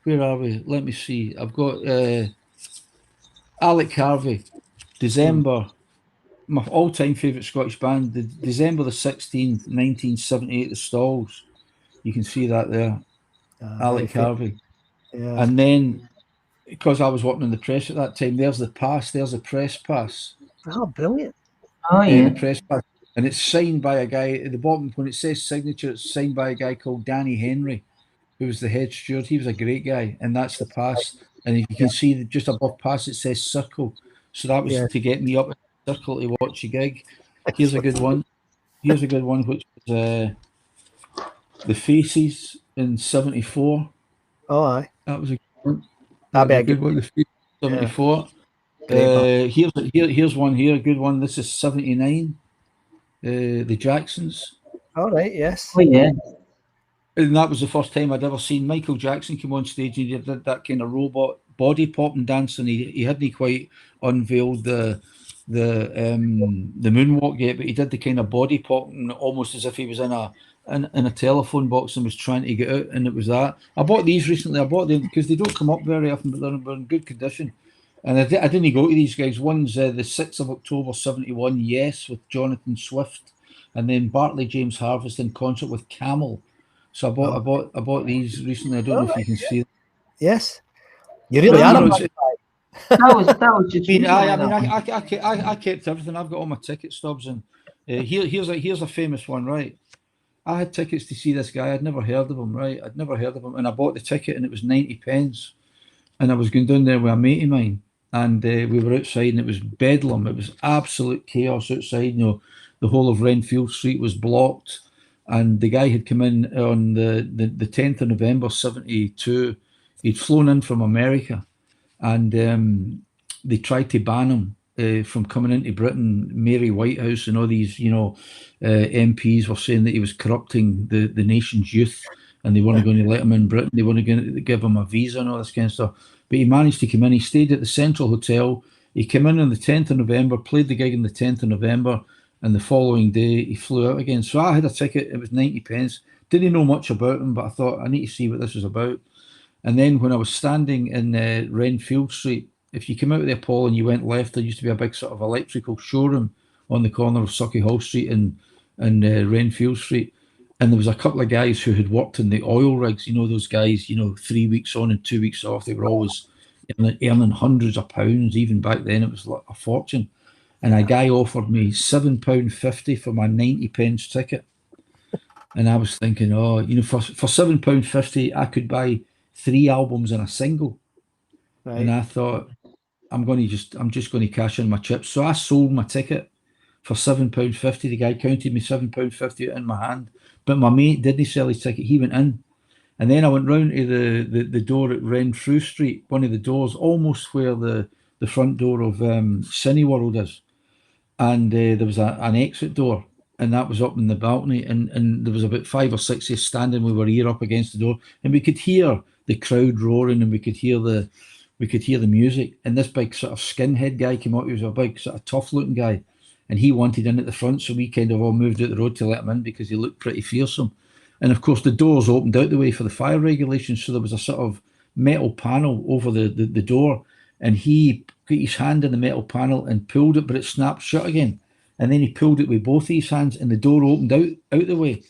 where are we? Let me see. I've got Alec Harvey, December, my all-time favourite Scottish band, the December the 16th, 1978, the Stalls. You can see that there. Alec Harvey. Yeah. And then, because I was working in the press at that time, there's the pass, there's a press pass. Oh, brilliant. Oh, yeah. The press pass. And it's signed by a guy at the bottom. When it says signature, it's signed by a guy called Danny Henry, who was the head steward. He was a great guy. And that's the pass. And if you can see just above pass, it says circle. So that was to get me up in the circle to watch a gig. Here's a good one. Which was the Faces in 74. Oh, aye. That was a good one. That'd be a good one. The Faces 74. Here's one here. A good one. This is 79. The Jacksons. All right, yes. Oh, yeah. And that was the first time I'd ever seen Michael Jackson come on stage. He did that kind of robot body popping dance, and he hadn't quite unveiled the the moonwalk yet, but he did the kind of body popping almost as if he was in a telephone box and was trying to get out, and it was that. I bought these recently. I bought them because they don't come up very often, but they're in good condition. And I didn't go to these guys. One's the 6th of October 71, Yes, with Jonathan Swift, and then Bartley James Harvest in concert with Camel. So I bought these recently. I don't know if you can see them. Yes, you really are. That was just. I kept everything. I've got all my ticket stubs, and here's a famous one, right? I had tickets to see this guy. I'd never heard of him, right? I'd never heard of him, and I bought the ticket, and it was 90p. And I was going down there with a mate of mine, and we were outside, and it was bedlam. It was absolute chaos outside. You know, the whole of Renfield Street was blocked, and the guy had come in on the 10th of November 72. He'd flown in from America, and they tried to ban him from coming into Britain. Mary Whitehouse and all these, MPs were saying that he was corrupting the nation's youth, and they weren't going to let him in Britain. They weren't going to give him a visa and all this kind of stuff. But he managed to come in. He stayed at the Central Hotel. He came in on the 10th of November, played the gig on the 10th of November, and the following day he flew out again. So I had a ticket. It was 90p. Didn't know much about him, but I thought I need to see what this was about. And then when I was standing in Renfield Street, if you came out of the Apollo and you went left, there used to be a big sort of electrical showroom on the corner of Sauchiehall Street and Renfield Street. And there was a couple of guys who had worked in the oil rigs. You know, those guys, 3 weeks on and 2 weeks off. They were always earning hundreds of pounds. Even back then, it was like a fortune. And a guy offered me £7.50 for my 90p ticket. And I was thinking, for £7.50, I could buy 3 albums and a single. Right. And I thought, I'm just going to cash in my chips. So I sold my ticket for £7.50. The guy counted me £7.50 in my hand. But my mate didn't sell his ticket. He went in. And then I went round to the door at Renfrew Street, one of the doors, almost where the front door of Cineworld is. And there was an exit door, and that was up in the balcony. And there was about 5 or 6 of us standing. We were here up against the door, and we could hear the crowd roaring, and we could hear the music. And this big sort of skinhead guy came up. He was a big sort of tough-looking guy. And he wanted in at the front, so we kind of all moved out the road to let him in because he looked pretty fearsome. And of course, the doors opened out the way for the fire regulations, so there was a sort of metal panel over the door, and he put his hand in the metal panel and pulled it, but it snapped shut again. And then he pulled it with both his hands, and the door opened out the way.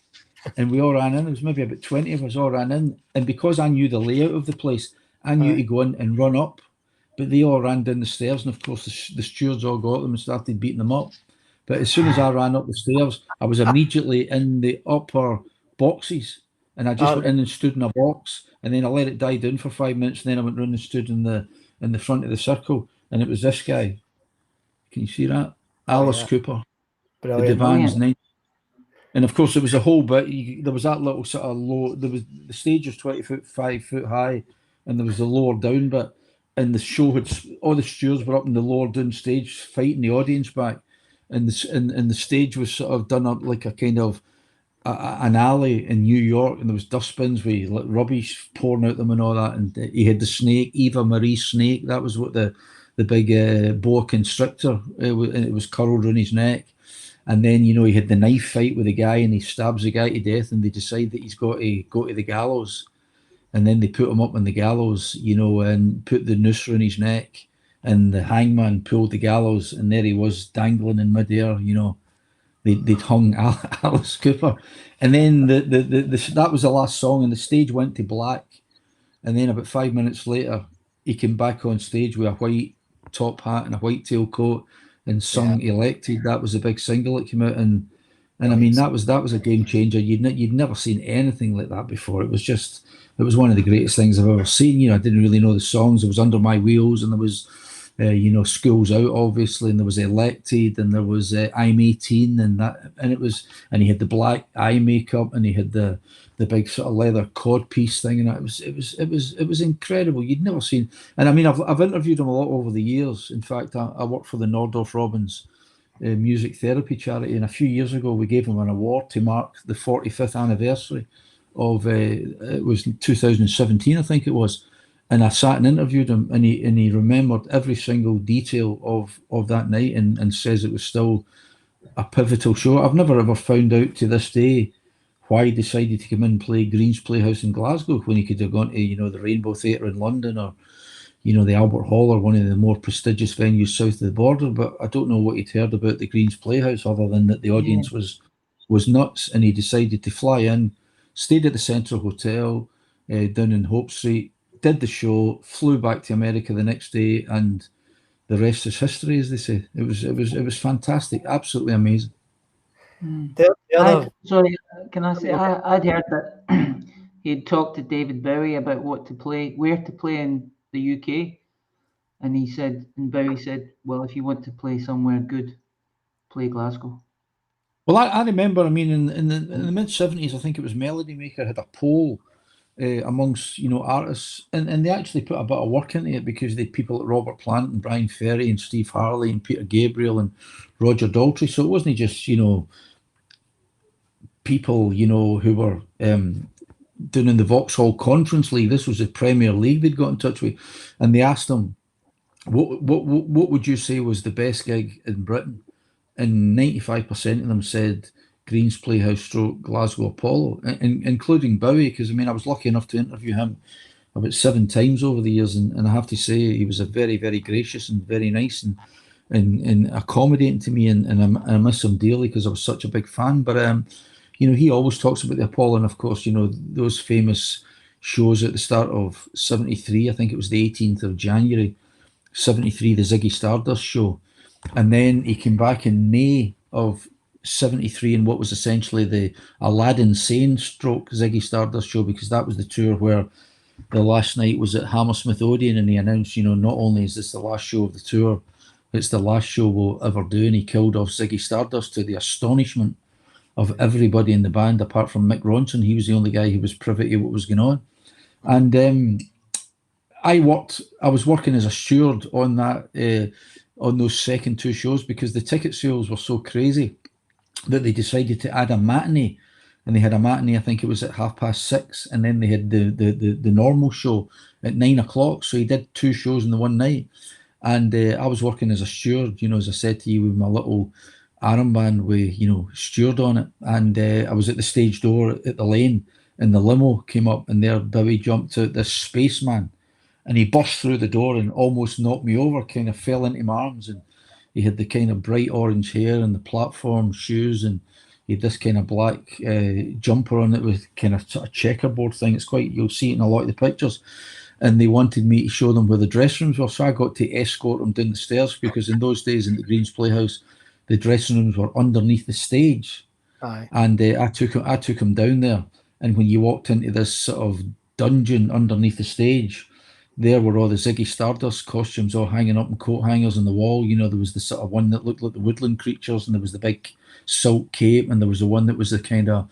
And we all ran in. It was maybe about 20 of us all ran in. And because I knew the layout of the place, I knew to go in and run up. But they all ran down the stairs, and of course the stewards all got them and started beating them up. But as soon as I ran up the stairs, I was immediately in the upper boxes, and I just went in and stood in a box, and then I let it die down for 5 minutes, and then I went round and stood in the front of the circle, and it was this guy. Can you see that? Alice Cooper. Brilliant. The Divan's 9. And of course, it was a whole bit. There was that little sort of low. There was the stage was 5 foot high, and there was the lower down bit. And the show had all the stewards were up in the lower down stage fighting the audience back. And the stage was sort of done up like a kind of an alley in New York, and there was dustbins with like rubbish pouring out them and all that. And he had the snake, Eva Marie Snake. That was what the big boa constrictor. It was curled around his neck. And then he had the knife fight with the guy, and he stabs the guy to death. And they decide that he's got to go to the gallows. And then they put him up on the gallows, and put the noose around his neck. And the hangman pulled the gallows, and there he was dangling in midair. They'd hung Alice Cooper, and then that was the last song, and the stage went to black. And then about 5 minutes later, he came back on stage with a white top hat and a white tailcoat, and sung "Elected." That was a big single that came out, and I mean that was a game changer. You'd never seen anything like that before. It was one of the greatest things I've ever seen. I didn't really know the songs. It was Under My Wheels, and there was. School's Out, obviously, and there was Elected, and there was I'm 18, and he had the black eye makeup, and he had the big sort of leather codpiece thing, and it was incredible. You'd never seen, and I mean I've interviewed him a lot over the years. In fact, I worked for the Nordorf Robbins music therapy charity, and a few years ago we gave him an award to mark the 45th anniversary of it was 2017, I think it was. And I sat and interviewed him, and he remembered every single detail of that night, and says it was still a pivotal show. I've never ever found out to this day why he decided to come in and play Green's Playhouse in Glasgow when he could have gone to, the Rainbow Theatre in London, or, the Albert Hall, or one of the more prestigious venues south of the border. But I don't know what he'd heard about the Green's Playhouse, other than that the audience was nuts, and he decided to fly in, stayed at the Central Hotel down in Hope Street, did the show, flew back to America the next day, and the rest is history, as they say. It was fantastic, absolutely amazing. Sorry, can I say I'd heard that he'd talked to David Bowie about where to play in the UK, and Bowie said, well, if you want to play somewhere good, play Glasgow. Well, I remember, in the mid-70s, I think it was Melody Maker had a poll amongst, artists, and they actually put a bit of work into it, because they had people like Robert Plant and Brian Ferry and Steve Harley and Peter Gabriel and Roger Daltrey. So it wasn't just, people, who were doing in the Vauxhall Conference League. This was the Premier League they'd got in touch with, and they asked them, what would you say was the best gig in Britain? And 95% of them said Green's Playhouse stroke Glasgow Apollo, including Bowie, because I was lucky enough to interview him about 7 times over the years, and I have to say he was a very, very gracious and very nice and accommodating to me, and I miss him dearly because I was such a big fan. But he always talks about the Apollo, and of course, those famous shows at the start of 73, I think it was the 18th of January, 73, the Ziggy Stardust show. And then he came back in May of 73 in what was essentially the Aladdin Sane stroke Ziggy Stardust show, because that was the tour where the last night was at Hammersmith Odeon, and he announced, not only is this the last show of the tour, it's the last show we'll ever do, and he killed off Ziggy Stardust to the astonishment of everybody in the band, apart from Mick Ronson. He was the only guy who was privy to what was going on. And I was working as a steward on that, on those second 2 shows, because the ticket sales were so crazy that they decided to add a matinee. And they had a matinee, I think it was at 6:30, and then they had the normal show at 9:00. So he did 2 shows in the one night. And I was working as a steward, as I said to you, with my little armband with, steward on it. And I was at the stage door at the lane, and the limo came up, and there Bowie jumped out, this spaceman, and he burst through the door and almost knocked me over, kind of fell into my arms. And he had the kind of bright orange hair and the platform shoes, and he had this kind of black jumper on it with kind of sort of checkerboard thing. It's quite, you'll see it in a lot of the pictures. And they wanted me to show them where the dressing rooms were, so I got to escort them down the stairs, because in those days in the Green's Playhouse, the dressing rooms were underneath the stage. Aye. And I took him down there, and when you walked into this sort of dungeon underneath the stage, there were all the Ziggy Stardust costumes all hanging up in coat hangers on the wall. There was the sort of one that looked like the woodland creatures, and there was the big silk cape, and there was the one that was the kind of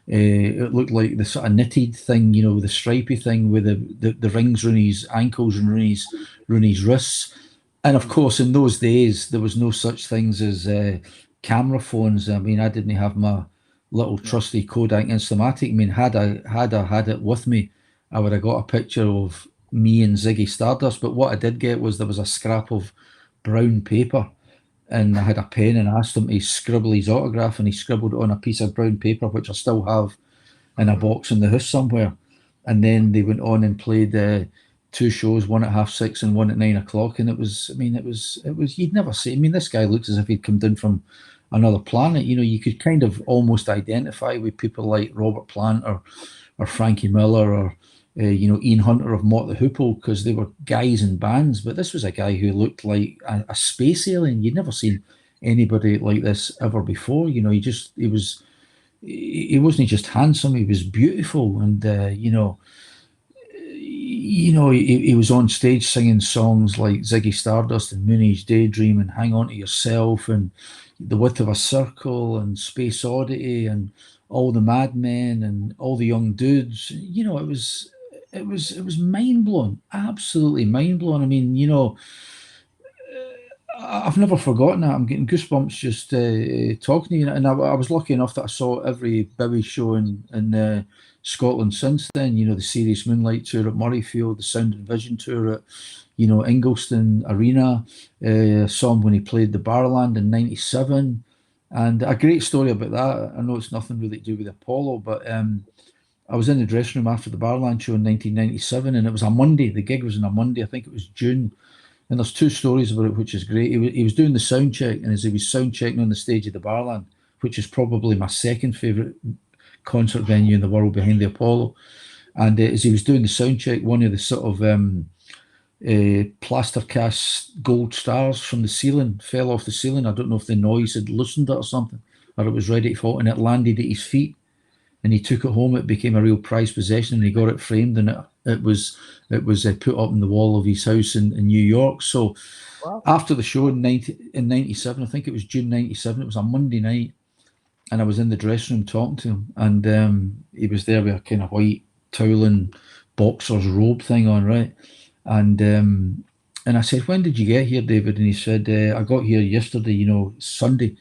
it looked like the sort of knitted thing, with the stripy thing with the rings around his ankles and around his wrists. And of course, in those days, there was no such things as camera phones. I didn't have my little trusty Kodak Instamatic. Had I had it with me, I would have got a picture of me and Ziggy Stardust. But what I did get was there was a scrap of brown paper, and I had a pen, and I asked him to scribble his autograph, and he scribbled it on a piece of brown paper, which I still have in a box in the house somewhere. And then they went on and played 2 shows, one at 6:30 and one at 9:00, and it was you'd never see. This guy looks as if he'd come down from another planet. You could kind of almost identify with people like Robert Plant or Frankie Miller or Ian Hunter of Mott the Hoople, because they were guys in bands. But this was a guy who looked like a space alien. You'd never seen anybody like this ever before. He wasn't just handsome, he was beautiful. And he was on stage singing songs like Ziggy Stardust and Mooney's Daydream and Hang On to Yourself and The Width of a Circle and Space Oddity and All the Madmen and All the Young Dudes. It was mind blowing, absolutely mind blowing. I've never forgotten that. I'm getting goosebumps just talking to you. And I was lucky enough that I saw every Bowie show in Scotland since then. You know, the Serious Moonlight tour at Murrayfield, the Sound and Vision tour at, you know, Ingolston Arena. Saw him when he played the Barland in '97. And a great story about that. I know it's nothing really to do with Apollo, but I was in the dressing room after the Barland show in 1997, and it was a Monday. The gig was on a Monday. I think it was June. And there's two stories about it, which is great. He was doing the sound check, and as he was sound checking on the stage of the Barland, which is probably my second favourite concert venue in the world behind the Apollo, and as he was doing the sound check, one of the sort of plaster cast gold stars from the ceiling fell off the ceiling. I don't know if the noise had loosened it or something, or it was ready to fall, and it landed at his feet. And he took it home. It became a real prized possession, and he got it framed, and it was put up on the wall of his house in New York. So Wow. after the show in '97, I think it was June '97. It was a Monday night, and I was in the dressing room talking to him, and he was there with a kind of white towel and boxer's robe thing on, right? And I said, "When did you get here, David?" And he said, "I got here yesterday. You know, Sunday."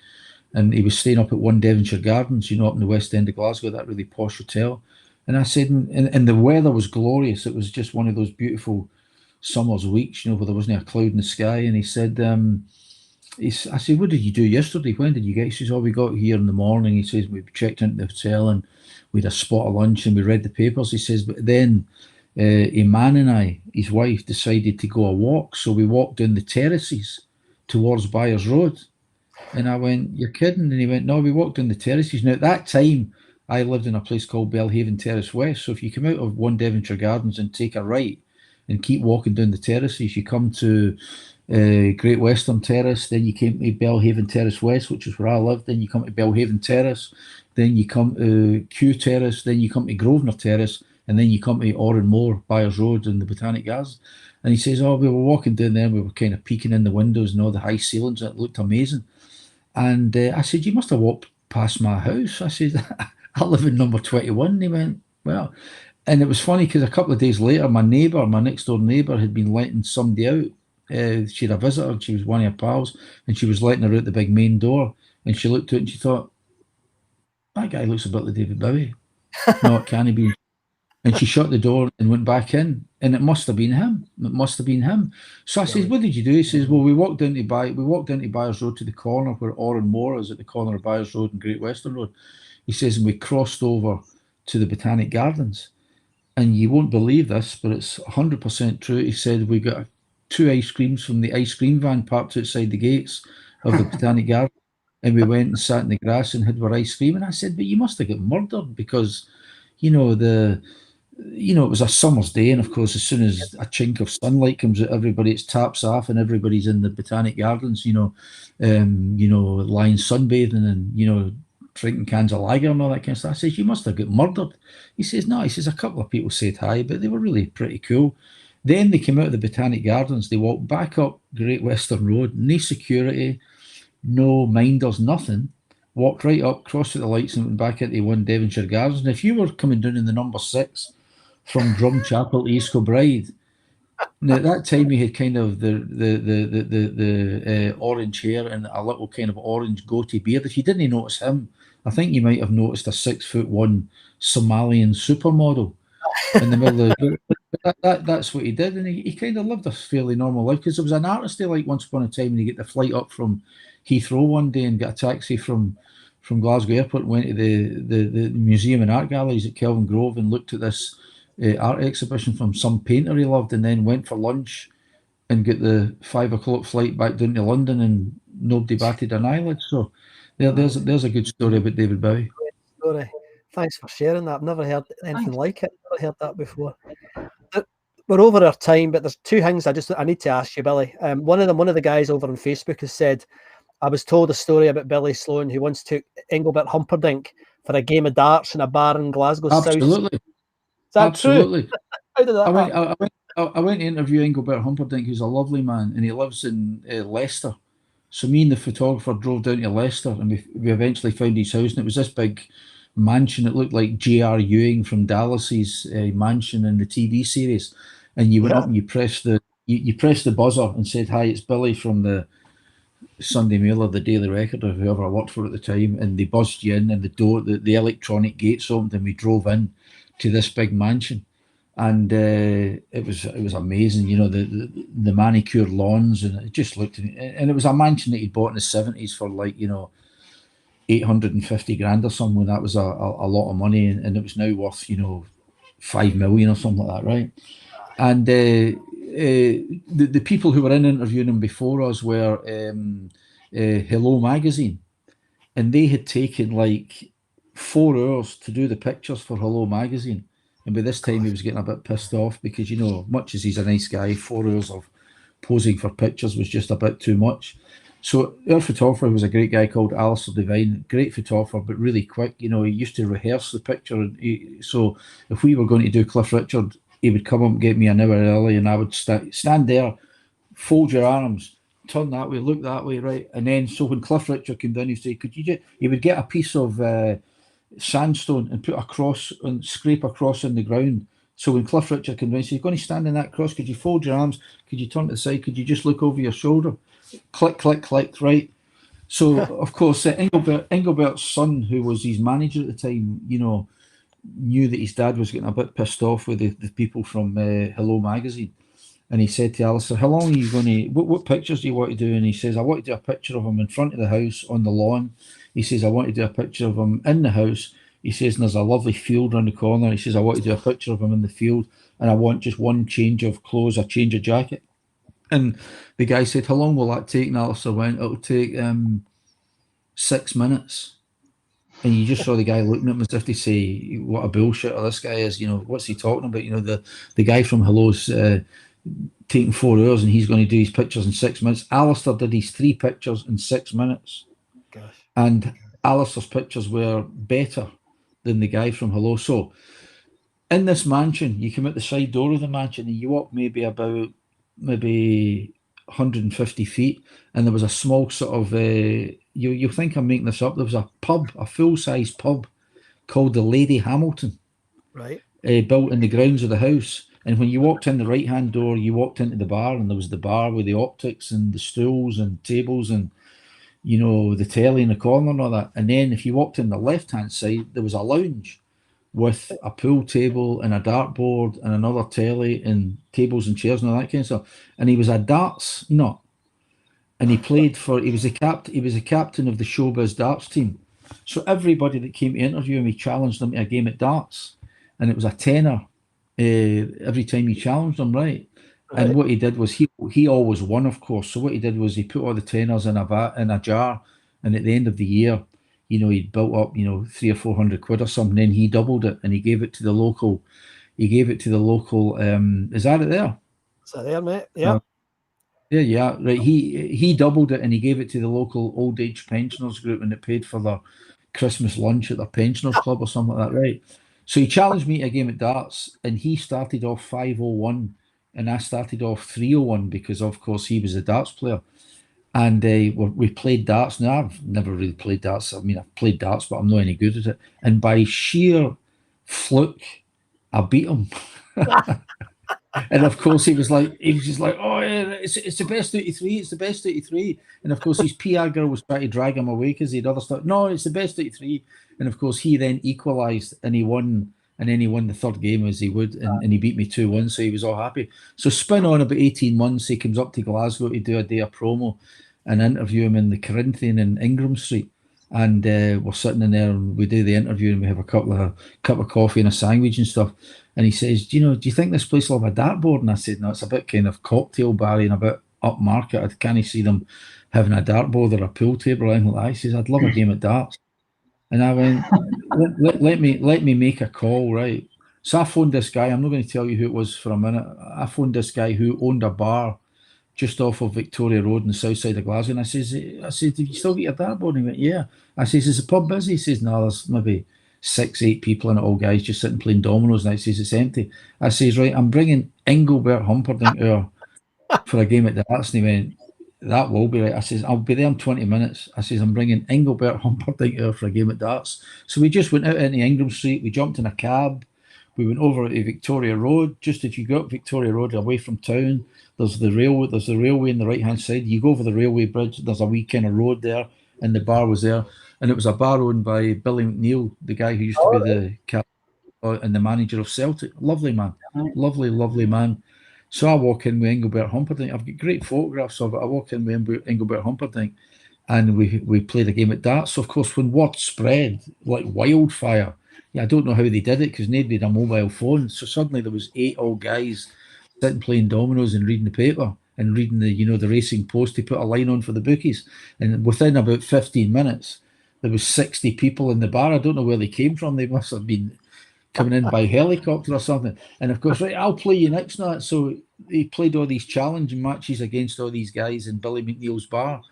And he was staying up at One Devonshire Gardens, you know, up in the West End of Glasgow, that really posh hotel. And I said, and the weather was glorious. It was just one of those beautiful summer's weeks, you know, where there wasn't a cloud in the sky. And he said, I said, "What did you do yesterday? When did you get?" He says, "Oh, we got here in the morning." He says, "We checked into the hotel and we had a spot of lunch and we read the papers." He says, "But then Iman and I, his wife, decided to go a walk. So we walked down the terraces towards Byers Road." And I went, "You're kidding?" And he went, "No, we walked down the terraces." Now, at that time, I lived in a place called Belhaven Terrace West. So if you come out of One Devonshire Gardens and take a right and keep walking down the terraces, you come to Great Western Terrace, then you came to Belhaven Terrace West, which is where I lived, then you come to Belhaven Terrace, then you come to Kew Terrace, then you come to Grosvenor Terrace, and then you come to Oranmore, Byers Road and the Botanic Gardens. And he says, "Oh, we were walking down there and we were kind of peeking in the windows and all the high ceilings, and it looked amazing." And I said, "You must have walked past my house." I said, "I live in number 21. And he went, "Well," and it was funny because a couple of days later, my next door neighbour, had been letting somebody out. She had a visitor, she was one of her pals, and she was letting her out the big main door. And she looked at it and she thought, "That guy looks a bit like David Bowie. No, it can't be." And she shut the door and went back in, and it must have been him. It must have been him. So I said, "What did you do?" He says, "Well, we walked down to Byers Road to the corner where Oranmore is, at the corner of Byers Road and Great Western Road." He says, "And we crossed over to the Botanic Gardens, and you won't believe this, but it's 100% true." He said, "We got 2 ice creams from the ice cream van parked outside the gates of the Botanic Garden, and we went and sat in the grass and had our ice cream." And I said, "But you must have got murdered because, you know, it was a summer's day, and of course, as soon as a chink of sunlight comes out, it's taps off, and everybody's in the Botanic Gardens, lying sunbathing and drinking cans of lager and all that kind of stuff." I says, "You must have got murdered." He says, "No," he says, "A couple of people said hi, but they were really pretty cool." Then they came out of the Botanic Gardens, they walked back up Great Western Road, no security, no minders, nothing. Walked right up, crossed at the lights, and went back into One Devonshire Gardens. And if you were coming down in the number 6 from Drumchapel to East Kilbride, now at that time he had kind of the orange hair and a little kind of orange goatee beard. If you didn't notice him, I think you might have noticed a 6'1" Somalian supermodel in the middle of the that's what he did, and he kind of lived a fairly normal life because there was an artist he liked once upon a time, and he get the flight up from Heathrow one day and got a taxi from Glasgow Airport and went to the museum and art galleries at Kelvin Grove and looked at this art exhibition from some painter he loved, and then went for lunch and get the 5 o'clock flight back down to London, and nobody batted an eyelid. So there's a good story about David Bowie. Great story. Thanks for sharing that. I've never heard anything like it. Never heard that before. We're over our time, but there's 2 things I need to ask you, Billy. One of the guys over on Facebook has said, "I was told a story about Billy Sloan who once took Engelbert Humperdinck for a game of darts in a bar in Glasgow South." Absolutely. Is that Absolutely. true? How did that happen? I went to interview Engelbert Humperdinck, who's a lovely man, and he lives in Leicester. So me and the photographer drove down to Leicester, and we eventually found his house, and it was this big mansion. It looked like J.R. Ewing from Dallas's mansion in the TV series. And you went up and you pressed the buzzer and said, "Hi, it's Billy from the Sunday Mail or the Daily Record or whoever I worked for at the time, and they buzzed you in, and the door, the electronic gates opened, and we drove in to this big mansion, and it was amazing. You know, the manicured lawns, and it just looked, and it was a mansion that he'd bought in the 70s for like, you know, 850 grand or something. That was a lot of money, and it was now worth, you know, 5 million or something like that, right? And the people who were interviewing him before us were Hello Magazine, and they had taken like 4 hours to do the pictures for Hello Magazine. And by this time, he was getting a bit pissed off because, you know, much as he's a nice guy, 4 hours of posing for pictures was just a bit too much. So our photographer was a great guy called Alistair Devine, great photographer, but really quick. You know, he used to rehearse the picture. So if we were going to do Cliff Richard, he would come up and get me an hour early, and I would stand there, fold your arms, turn that way, look that way, right? And then, so when Cliff Richard came down, he'd say, could you just, he would get a piece of sandstone and put a cross and scrape a cross in the ground. So when Cliff Richard came down, he said, you're going to stand in that cross, could you fold your arms, could you turn to the side, could you just look over your shoulder? Click, click, click, right? So, of course, Engelbert's son, who was his manager at the time, you know, knew that his dad was getting a bit pissed off with the people from Hello Magazine. And he said to Alistair, how long are you going to, what pictures do you want to do? And he says, I want to do a picture of him in front of the house on the lawn. He says, I want to do a picture of him in the house. He says, and there's a lovely field around the corner. He says, I want to do a picture of him in the field, and I want just one change of clothes, a change of jacket. And the guy said, how long will that take? And Alistair went, it'll take 6 minutes. And you just saw the guy looking at him as if to say, what a bullshitter this guy is. You know, what's he talking about? You know, the guy from Hello's taking 4 hours, and he's going to do his pictures in 6 minutes. Alistair did his 3 pictures in 6 minutes. Gosh. And Alistair's pictures were better than the guy from Hello. So in this mansion, you come out the side door of the mansion, and you walk maybe 150 feet, and there was a small sort of you think I'm making this up, there was a pub, a full-size pub called the Lady Hamilton, right, built in the grounds of the house. And when you walked in the right-hand door, you walked into the bar, and there was the bar with the optics and the stools and tables and, you know, the telly in the corner and all that. And then if you walked in the left-hand side, there was a lounge with a pool table and a dartboard and another telly and tables and chairs and all that kind of stuff. And he was a darts nut, and he played for. He was the captain of the Showbiz darts team. So everybody that came to interview him, he challenged them to a game at darts, and it was a tenner every time he challenged them, right? And what he did was he always won, of course. So what he did was he put all the tenners in a jar, and at the end of the year, you know, he'd built up, you know, 300 or 400 quid or something. Then he doubled it, and he gave it to the local. Is that it there? Is that there, mate? Yeah. Yeah, right. He doubled it, and he gave it to the local old age pensioners group, and it paid for their Christmas lunch at their pensioners club or something like that, right? So he challenged me to a game at darts, and he started off 501, and I started off 301 because, of course, he was a darts player. And we played darts. Now, I've never really played darts. I mean, I've played darts, but I'm not any good at it. And by sheer fluke, I beat him. And of course, he was just like, oh, yeah, it's the best 83. It's the best 83. And of course, his PR girl was trying to drag him away because he had other stuff. No, it's the best 83. And of course, he then equalised, and he won. And then he won the third game as he would, and he beat me 2-1, so he was all happy. So spin on about 18 months, he comes up to Glasgow to do a day of promo and interview him in the Corinthian in Ingram Street. And we're sitting in there, and we do the interview, and we have a cup of coffee and a sandwich and stuff. And he says, do you think this place will have a dartboard? And I said, no, it's a bit kind of cocktail bar and a bit upmarket. I can't see them having a dartboard or a pool table or anything like that. He says, I'd love a game at darts. And I went, let me make a call, right? So I phoned this guy. I'm not going to tell you who it was for a minute. I phoned this guy who owned a bar just off of Victoria Road in the south side of Glasgow. And I said, did you still get your dartboard? And he went, yeah. I says, is the pub busy? He says, no, there's maybe 6-8 people in it, all guys just sitting playing dominoes. And I says, it's empty. I says, right, I'm bringing Engelbert Humperdinck for a game at darts. And he went, that will be right. I says, I'll be there in 20 minutes. I says, I'm bringing Engelbert Humperdinck for a game at darts. So we just went out into Ingram Street. We jumped in a cab. We went over to Victoria Road. Just as you go up Victoria Road away from town, there's the railway. There's the railway on the right hand side. You go over the railway bridge. There's a wee kind of road there, and the bar was there. And it was a bar owned by Billy McNeill, the guy who used to be the captain and the manager of Celtic. Lovely man, lovely man. So I walk in with Engelbert Humperdinck. I've got great photographs of it. I walk in with Engelbert Humperdinck, and we played a game at darts. So of course, when word spread like wildfire, I don't know how they did it because nobody had a mobile phone. So suddenly there was 8 old guys sitting playing dominoes and reading the paper and reading the Racing Post to put a line on for the bookies. And within about 15 minutes, there was 60 people in the bar. I don't know where they came from. They must have been coming in by helicopter or something. And of course, right, I'll play you next night. So he played all these challenging matches against all these guys in Billy McNeill's bar.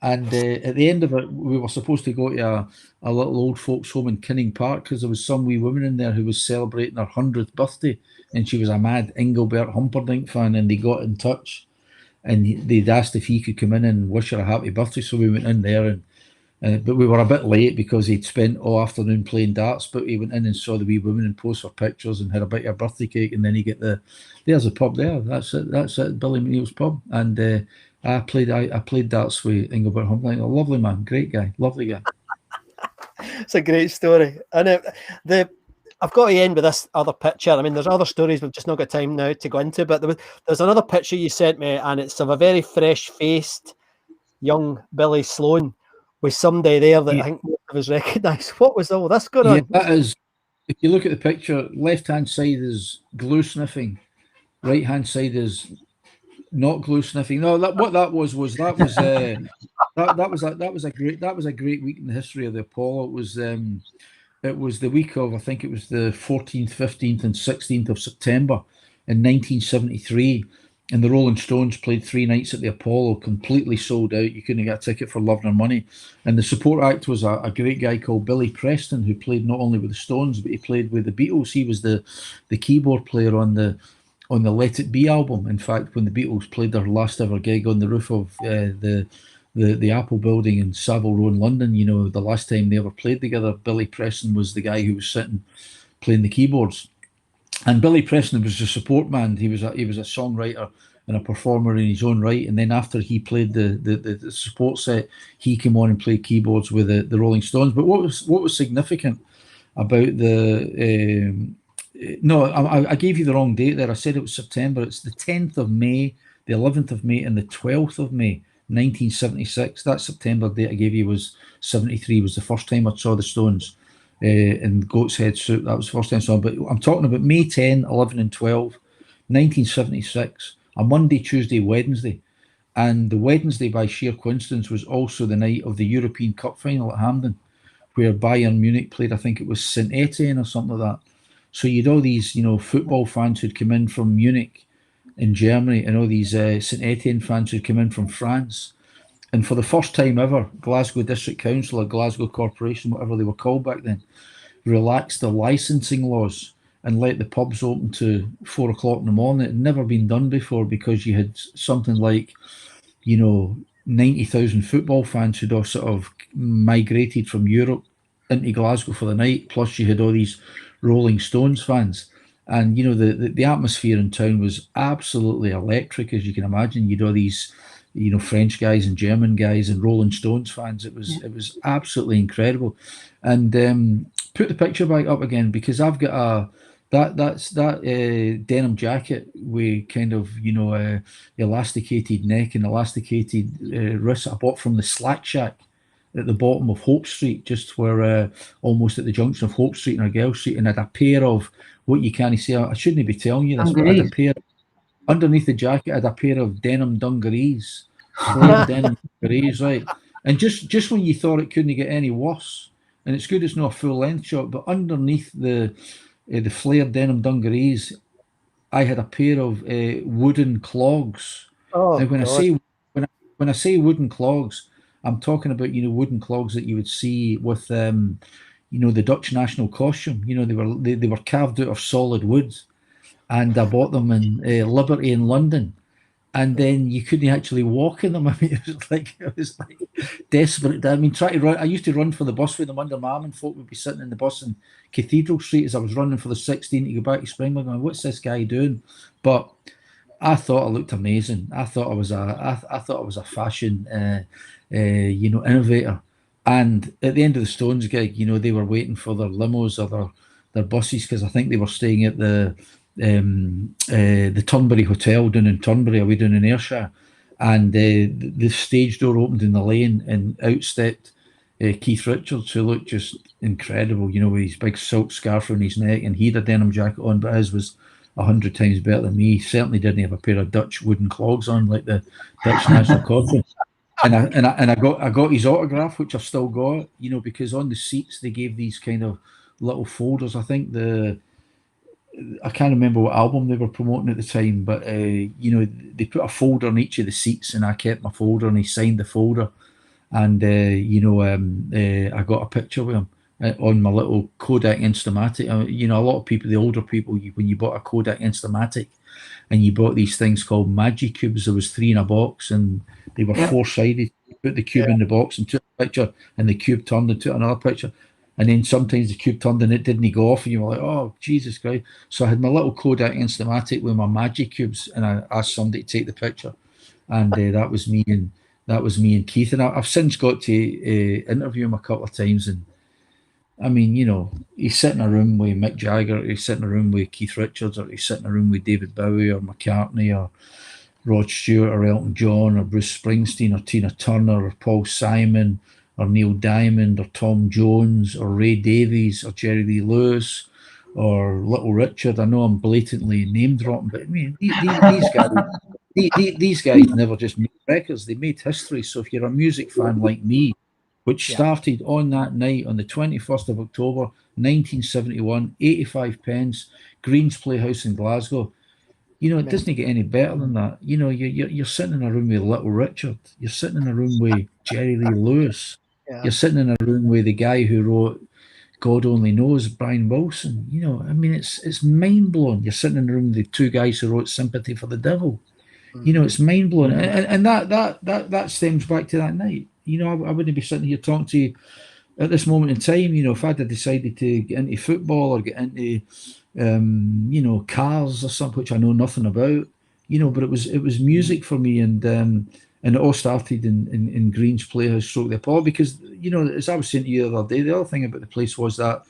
And at the end of it, we were supposed to go to a little old folks home in Kinning Park because there was some wee woman in there who was celebrating her 100th birthday, and she was a mad Engelbert Humperdinck fan, and they got in touch and they'd asked if he could come in and wish her a happy birthday. So we went in there, but we were a bit late because he'd spent all afternoon playing darts, but he went in and saw the wee woman and posed for pictures and had a bite of her birthday cake, and then he get there's a pub there. That's it, Billy McNeill's pub. And I played darts with Engelbert Humperdinck. A lovely man, great guy, lovely guy. It's a great story. And I've got to end with this other picture. I mean, there's other stories we've just not got time now to go into, but there's another picture you sent me, and it's of a very fresh-faced young Billy Sloan with somebody there that I think most of us recognise. What was all this going on? That is, if you look at the picture, left-hand side is glue sniffing, right-hand side is not glue sniffing. No, that was a great week in the history of the Apollo. It was the week of, I think it was the 14th, 15th, and 16th of September in 1973, and the Rolling Stones played 3 nights at the Apollo, completely sold out. You couldn't get a ticket for love nor money. And the support act was a great guy called Billy Preston, who played not only with the Stones, but he played with the Beatles. He was the keyboard player on the Let It Be album. In fact, when the Beatles played their last ever gig on the roof of the Apple building in Savile Row in London, the last time they ever played together, Billy Preston was the guy who was sitting playing the keyboards. And Billy Preston was a support man. He was a songwriter and a performer in his own right. And then after he played the support set, he came on and played keyboards with the Rolling Stones. But what was significant about I gave you the wrong date there. I said it was September. It's the 10th of May, the 11th of May, and the 12th of May, 1976. That September date I gave you was 73, was the first time I saw the Stones in Goat's Head suit. That was the first time I saw them. But I'm talking about May 10, 11, and 12, 1976, a Monday, Tuesday, Wednesday. And the Wednesday, by sheer coincidence, was also the night of the European Cup final at Hampden, where Bayern Munich played, I think it was St Etienne or something like that. So you'd all these, football fans who'd come in from Munich in Germany, and all these St Etienne fans who'd come in from France. And for the first time ever, Glasgow District Council or Glasgow Corporation, whatever they were called back then, relaxed the licensing laws and let the pubs open to 4 o'clock in the morning. It had never been done before because you had something like, 90,000 football fans who'd all sort of migrated from Europe into Glasgow for the night. Plus you had all these Rolling Stones fans. And, the atmosphere in town was absolutely electric, as you can imagine. You'd all these, French guys and German guys and Rolling Stones fans. It was absolutely incredible. And put the picture back up again, because I've got that denim jacket with kind of, elasticated neck and elasticated wrists I bought from the Slack Shack at the bottom of Hope Street, just where almost at the junction of Hope Street and Argyle Street, and I had a pair of what you can't see. I shouldn't be telling you this, but I had a pair underneath the jacket. I had a pair of denim dungarees, denim dungarees, right? And just when you thought it couldn't get any worse, and it's good it's not a full length shot, but underneath the flared denim dungarees, I had a pair of wooden clogs. Oh, now, when I say wooden clogs, I'm talking about wooden clogs that you would see with the Dutch national costume. They were carved out of solid wood, and I bought them in Liberty in London, and then you couldn't actually walk in them. I mean, it was like desperate. I mean, try to run. I used to run for the bus with them under my arm, and folk would be sitting in the bus in Cathedral Street as I was running for the 16 to go back to Springburn. Going, what's this guy doing? But I thought I looked amazing. I thought I was a fashion, innovator. And at the end of the Stones gig, they were waiting for their limos or their buses, because I think they were staying at the Turnberry Hotel down in Turnberry, away down in Ayrshire. And the stage door opened in the lane, and out stepped Keith Richards, who looked just incredible, with his big silk scarf around his neck, and he had a denim jacket on, but his was 100 times better than me. He certainly didn't have a pair of Dutch wooden clogs on like the Dutch National Conference. And I got his autograph, which I've still got, because on the seats they gave these kind of little folders. I think I can't remember what album they were promoting at the time, but they put a folder on each of the seats, and I kept my folder, and he signed the folder, and I got a picture with him on my little Kodak Instamatic. A lot of people, the older people, when you bought a Kodak Instamatic, and you bought these things called Magic Cubes, there was 3 in a box, and they were 4-sided. You put the cube in the box and took a picture, and the cube turned and took another picture. And then sometimes the cube turned and it didn't go off, and you were like, oh, Jesus Christ. So I had my little Kodak Instamatic with my Magic Cubes, and I asked somebody to take the picture. And that was me and Keith. And I've since got to interview him a couple of times. And I mean, he's sitting in a room with Mick Jagger, he's sitting in a room with Keith Richards, or he's sitting in a room with David Bowie or McCartney or Rod Stewart or Elton John or Bruce Springsteen or Tina Turner or Paul Simon or Neil Diamond or Tom Jones or Ray Davies or Jerry Lee Lewis or Little Richard. I know I'm blatantly name dropping, but I mean, these guys never just made records, they made history. So if you're a music fan like me, which started on that night on the 21st of October 1971, 85 pence, Green's Playhouse in Glasgow, it doesn't get any better than that. You're sitting in a room with Little Richard, you're sitting in a room with Jerry Lee Lewis, you're sitting in a room with the guy who wrote God Only Knows, Brian Wilson. I mean, it's mind blowing. You're sitting in a room with the 2 guys who wrote Sympathy for the Devil. It's mind blowing, and that stems back to that night. I wouldn't be sitting here talking to you at this moment in time. If I'd have decided to get into football or get into cars or something, which I know nothing about, but it was music for me, and it all started in Green's Playhouse, stroke the Apollo, because as I was saying to you the other day, the other thing about the place was that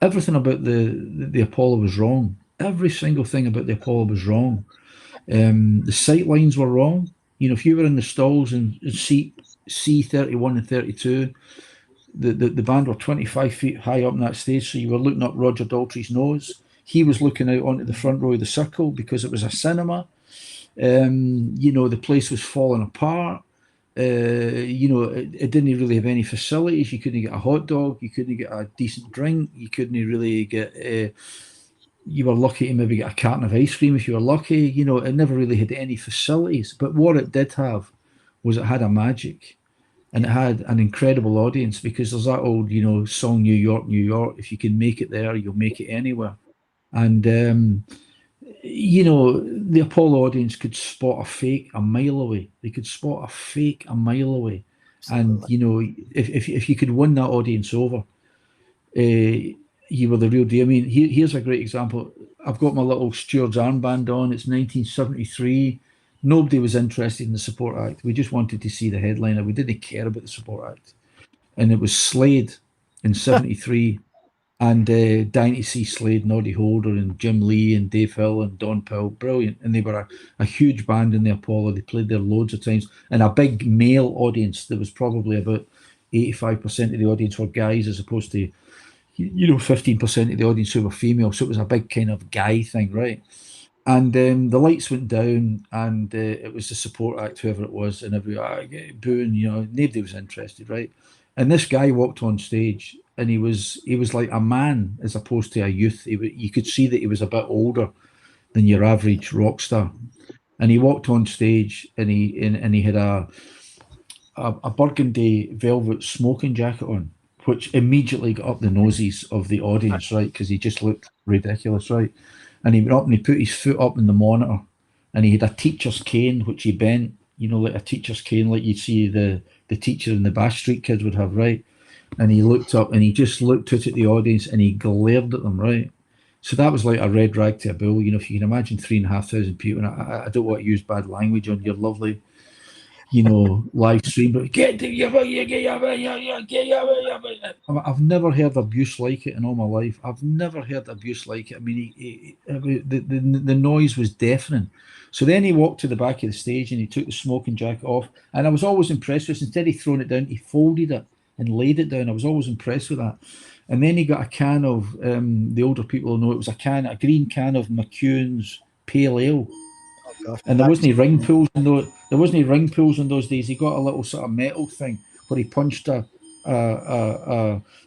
everything about the Apollo was wrong. Every single thing about the Apollo was wrong. The sight lines were wrong. If you were in the stalls in seat C31 and 32, the band were 25 feet high up on that stage, so you were looking up Roger Daltrey's nose. He was looking out onto the front row of the circle because it was a cinema. The place was falling apart. It didn't really have any facilities. You couldn't get a hot dog. You couldn't get a decent drink. You couldn't really get... you were lucky to maybe get a carton of ice cream if you were lucky. It never really had any facilities. But what it did have was it had a magic, and it had an incredible audience, because there's that old, song, New York, New York. If you can make it there, you'll make it anywhere. And, the Apollo audience could spot a fake a mile away. They could spot a fake a mile away. Absolutely. And, if you could win that audience over, you were the real deal. I mean, here's a great example. I've got my little Stewart's armband on. It's 1973. Nobody was interested in the support act. We just wanted to see the headliner. We didn't care about the support act. And it was Slade in 73. And dying to see Slade, Noddy Holder and Jim Lee and Dave Hill and Don Powell. Brilliant. And they were a huge band in the Apollo. They played there loads of times. And a big male audience. There was probably about 85% of the audience were guys, as opposed to 15% of the audience who were female. So it was a big kind of guy thing, right? And the lights went down, and it was the support act, whoever it was, and everybody booing. Nobody was interested, right? And this guy walked on stage, and he was like a man as opposed to a youth. You could see that he was a bit older than your average rock star. And he walked on stage, and he had a burgundy velvet smoking jacket on, which immediately got up the noses of the audience, right? Because he just looked ridiculous, right? And he went up and he put his foot up in the monitor, and he had a teacher's cane which he bent, like a teacher's cane, like you'd see the teacher in the Bash Street Kids would have, right? And he looked up and he just looked out at the audience and he glared at them, right? So that was like a red rag to a bull. If you can imagine 3,500 people, and I don't want to use bad language on your lovely, live stream, but I've never heard abuse like it in all my life. I've never heard abuse like it. I mean, the noise was deafening. So then he walked to the back of the stage and he took the smoking jacket off. And I was always impressed with this. Instead of throwing it down, he folded it and laid it down. I was always impressed with that. And then he got a can of, the older people will know, it was a green can of McEwen's Pale Ale. And there wasn't any ring pulls in those. There wasn't any ring pulls in those days. He got a little sort of metal thing where he punched a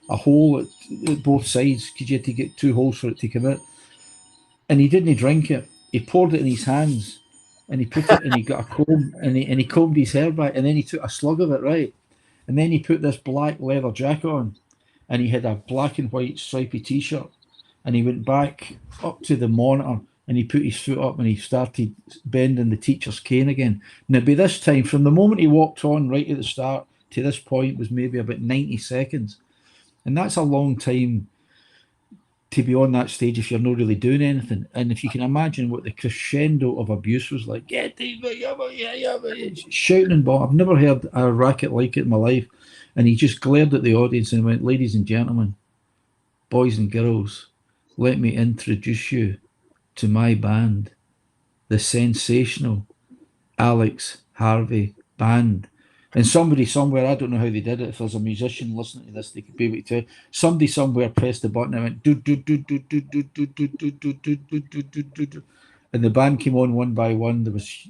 hole at both sides because you had to get 2 holes for it to come out. And he didn't drink it. He poured it in his hands, and he put it, and he got a comb, and he combed his hair back, and then he took a slug of it, right, and then he put this black leather jacket on, and he had a black and white stripy T-shirt, and he went back up to the monitor. And he put his foot up and he started bending the teacher's cane again. Now, by this time, from the moment he walked on right at the start to this point was maybe about 90 seconds. And that's a long time to be on that stage if you're not really doing anything. And if you can imagine what the crescendo of abuse was like, shouting and ball. I've never heard a racket like it in my life. And he just glared at the audience and went, "Ladies and gentlemen, boys and girls, let me introduce you to my band, the sensational Alex Harvey Band." And somebody somewhere, I don't know how they did it, if there's a musician listening to this, they could be able to tell. Somebody somewhere pressed the button and went do do do do do do do do do do do do do do, and the band came on one by one. There was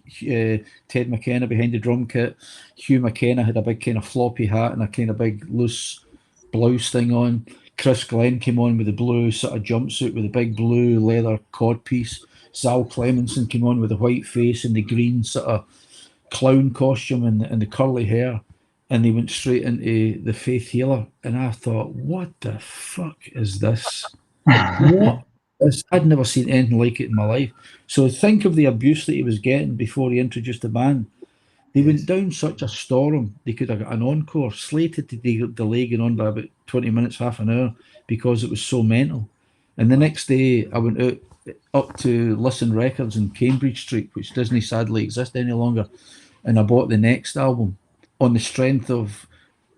Ted McKenna behind the drum kit. Hugh McKenna had a big kind of floppy hat and a kind of big loose blouse thing on. Chris Glenn came on with the blue sort of jumpsuit with a big blue leather codpiece. Zal Clemenson came on with the white face and the green sort of clown costume and the curly hair. And they went straight into the Faith Healer. And I thought, what the fuck is this? What? I'd never seen anything like it in my life. So think of the abuse that he was getting before he introduced the band. They went down such a storm, they could have got an encore, slated to delay going on by about 20 minutes, half an hour, because it was so mental. And the next day, I went out up to Listen Records in Cambridge Street, which doesn't sadly exist any longer, and I bought the next album on the strength of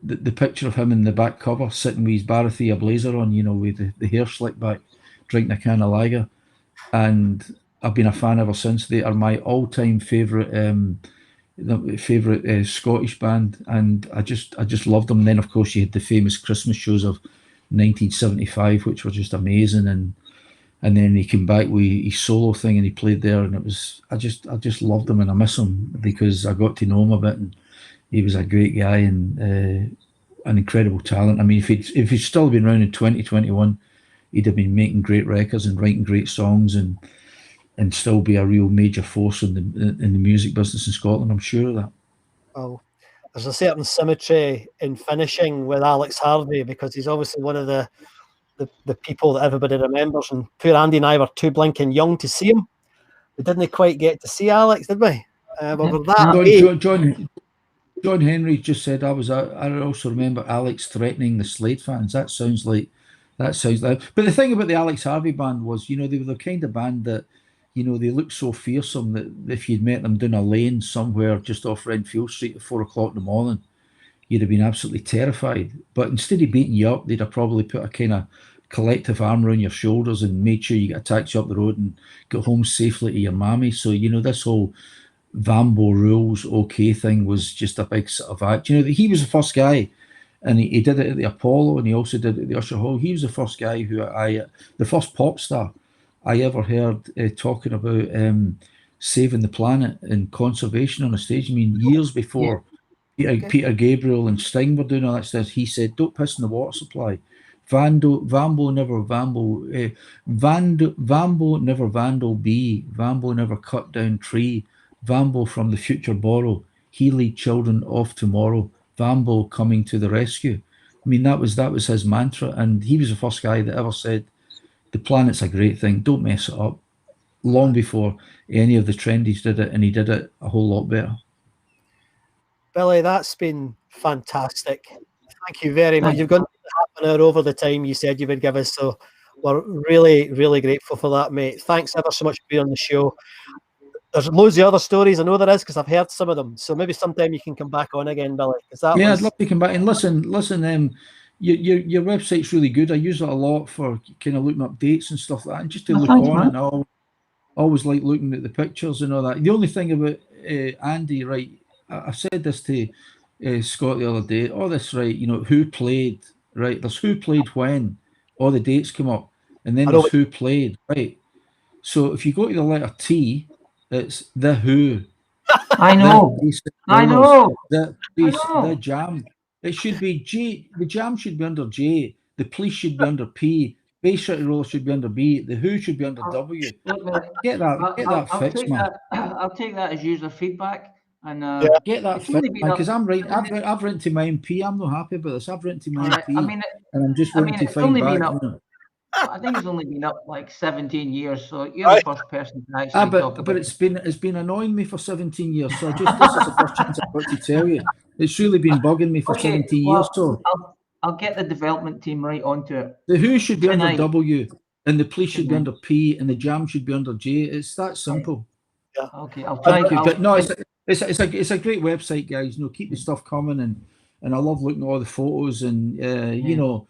the picture of him in the back cover, sitting with his Barathea blazer on, with the hair slicked back, drinking a can of lager. And I've been a fan ever since. They are my all-time favourite Scottish band, and I just loved them. And then of course you had the famous Christmas shows of 1975, which were just amazing, and then he came back with his solo thing and he played there, and it was I just loved him, and I miss him because I got to know him a bit, and he was a great guy and an incredible talent. I mean, if he'd still been around in 2021, he'd have been making great records and writing great songs and still be a real major force in the music business in Scotland. I'm sure of that. Well, there's a certain symmetry in finishing with Alex Harvey because he's obviously one of the people that everybody remembers. And poor Andy and I were too blinking young to see him. We didn't quite get to see Alex, did we? John Henry just said I also remember Alex threatening the Slade fans. That sounds like. But the thing about the Alex Harvey band was, they were the kind of band that, they looked so fearsome that if you'd met them down a lane somewhere just off Renfield Street at 4 o'clock in the morning, you'd have been absolutely terrified. But instead of beating you up, they'd have probably put a kind of collective arm around your shoulders and made sure you got a taxi up the road and got home safely to your mammy. So, this whole Vambo rules okay thing was just a big sort of act. He was the first guy, and he did it at the Apollo, and he also did it at the Usher Hall. He was the first guy the first pop star I ever heard talking about saving the planet and conservation on a stage. I mean, years before Peter Gabriel and Sting were doing all that stuff, he said, "Don't piss in the water supply. Vambo never vandal be. Vambo never cut down tree. Vambo from the future borrow. He lead children of tomorrow. Vambo coming to the rescue." I mean, that was his mantra, and he was the first guy that ever said, "The planet's a great thing. Don't mess it up." long before any of the trendies did it, and he did it a whole lot better. Billy, that's been fantastic. Thank you very much. You've gone half an hour over the time you said you would give us, so we're really, really grateful for that, mate. Thanks ever so much for being on the show. There's loads of other stories. I know there is because I've heard some of them. So maybe sometime you can come back on again, Billy. I'd love to come back and listen. Your website's really good. I use it a lot for kind of looking up dates and stuff like that, and just to look on. Man. And I always like looking at the pictures and all that. The only thing about Andy, right? I said this to Scott the other day. All this, right? You know, who played, right? There's who played when. All the dates come up, and then there's who played, right? So if you go to the letter T, it's the Who. I know. The Jam. It should be G. The Jam should be under J. The Police should be under P. Bass City Roller should be under B. The Who should be under W. Get that fixed, man. I'll take that as user feedback. And get that fixed, because I'm right. I've written to my MP. I'm not happy about this. I've written to my MP, and I'm just waiting to find back. I think it's only been up like 17 years, so you're the first person to actually talk about it. But it's been annoying me for 17 years, so this is the first chance I've got to tell you. It's really been bugging me for 17 years. So I'll get the development team right onto it. The Who should be under W, and the Police should be under P, and the Jam should be under J. It's that simple. Yeah. Okay, I'll try. But no, it's a great website, guys. You know, keep the stuff coming, and I love looking at all the photos, and you know.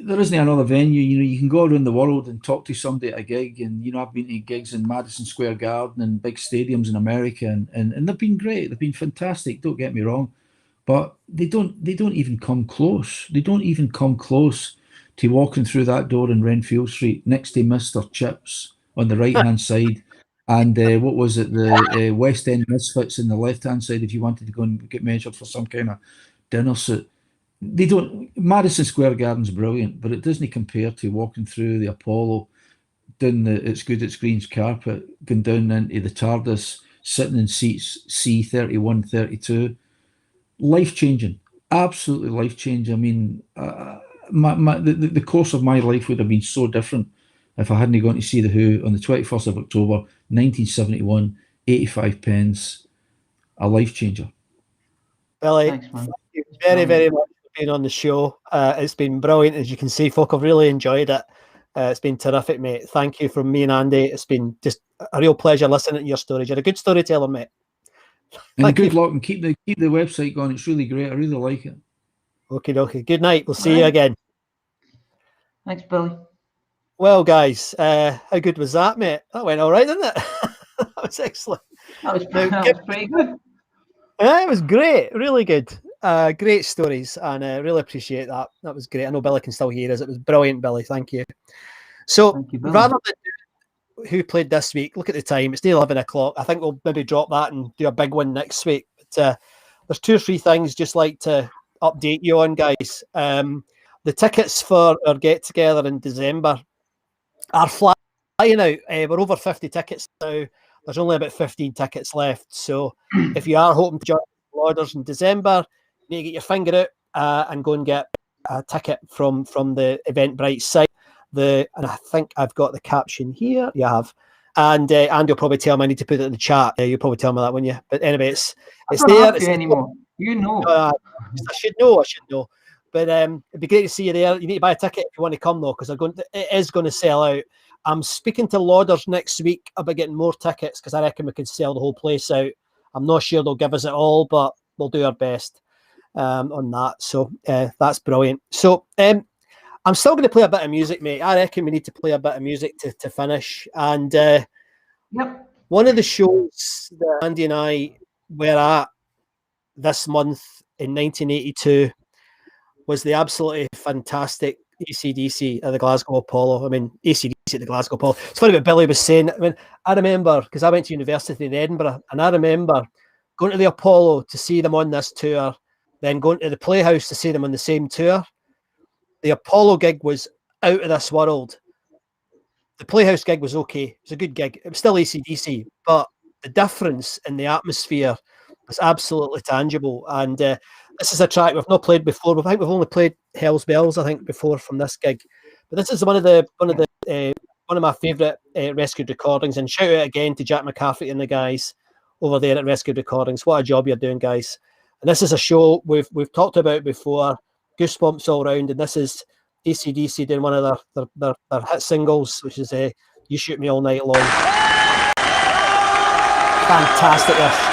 There isn't another venue, you know, you can go around the world and talk to somebody at a gig, and, you know, I've been to gigs in Madison Square Garden and big stadiums in America, and they've been great, they've been fantastic, don't get me wrong, but they don't even come close. They don't even come close to walking through that door in Renfield Street next to Mr. Chips on the right-hand side, and what was it, the West End Misfits on the left-hand side if you wanted to go and get measured for some kind of dinner suit. They don't. Madison Square Garden's brilliant, but it doesn't compare to walking through the Apollo, down the It's Good It's Green's carpet, going down into the TARDIS, sitting in seats C31, 32. Life changing, absolutely life changing. I mean, the course of my life would have been so different if I hadn't gone to see the Who on the 21st of October, 1971, 85 pence, a life changer. Billy, thanks, man. Thank you very, very much being on the show. It's been brilliant, as you can see. Folk have really enjoyed it. It's been terrific, mate. Thank you from me and Andy. It's been just a real pleasure listening to your stories. You're a good storyteller, mate. And good luck, and keep the website going. It's really great. I really like it. Okay. Good night. We'll see you again. Thanks, Billy. Well, guys, how good was that, mate? That went all right, didn't it? That was excellent. That was pretty good. Yeah, it was great. Really good. Great stories, and I really appreciate that. That was great. I know Billy can still hear us. It was brilliant, Billy. Thank you. So, Thank you, Billy. rather than who played this week, look at the time. It's near 11 o'clock. I think we'll maybe drop that and do a big one next week. But there's 2 or 3 things just like to update you on, guys. The tickets for our get-together in December are flying out. We're over 50 tickets now. There's only about 15 tickets left. So if you are hoping to join orders in December, you need to get your finger out and go and get a ticket from the Eventbrite site. And I think I've got the caption here. Yeah, I have. And you'll probably tell me I need to put it in the chat. You'll probably tell me that, wouldn't you? But anyway, it's there. It's anymore. You know. I should know. But it'd be great to see you there. You need to buy a ticket if you want to come, though, because it is going to sell out. I'm speaking to Lauders next week about getting more tickets because I reckon we can sell the whole place out. I'm not sure they'll give us it all, but we'll do our best on that. So that's brilliant. So I'm still going to play a bit of music, mate. I reckon we need to play a bit of music to finish. And one of the shows that Andy and I were at this month in 1982 was the absolutely fantastic AC/DC at the Glasgow Apollo. I mean, AC/DC at the Glasgow Apollo. It's funny what Billy was saying. I mean, I remember, because I went to university in Edinburgh, and I remember going to the Apollo to see them on this tour, then going to the Playhouse to see them on the same tour. The Apollo gig was out of this world. The Playhouse gig was okay. It was a good gig. It was still AC/DC, but the difference in the atmosphere was absolutely tangible. And this is a track we've not played before. I think we've only played Hell's Bells, I think, before from this gig. But this is one of the one of my favourite Rescued recordings. And shout out again to Jack McCaffrey and the guys over there at Rescued Recordings. What a job you're doing, guys. And this is a show we've talked about before, Goosebumps all round, and this is AC/DC doing one of their hit singles, which is You Shoot Me All Night Long. Fantastic riff.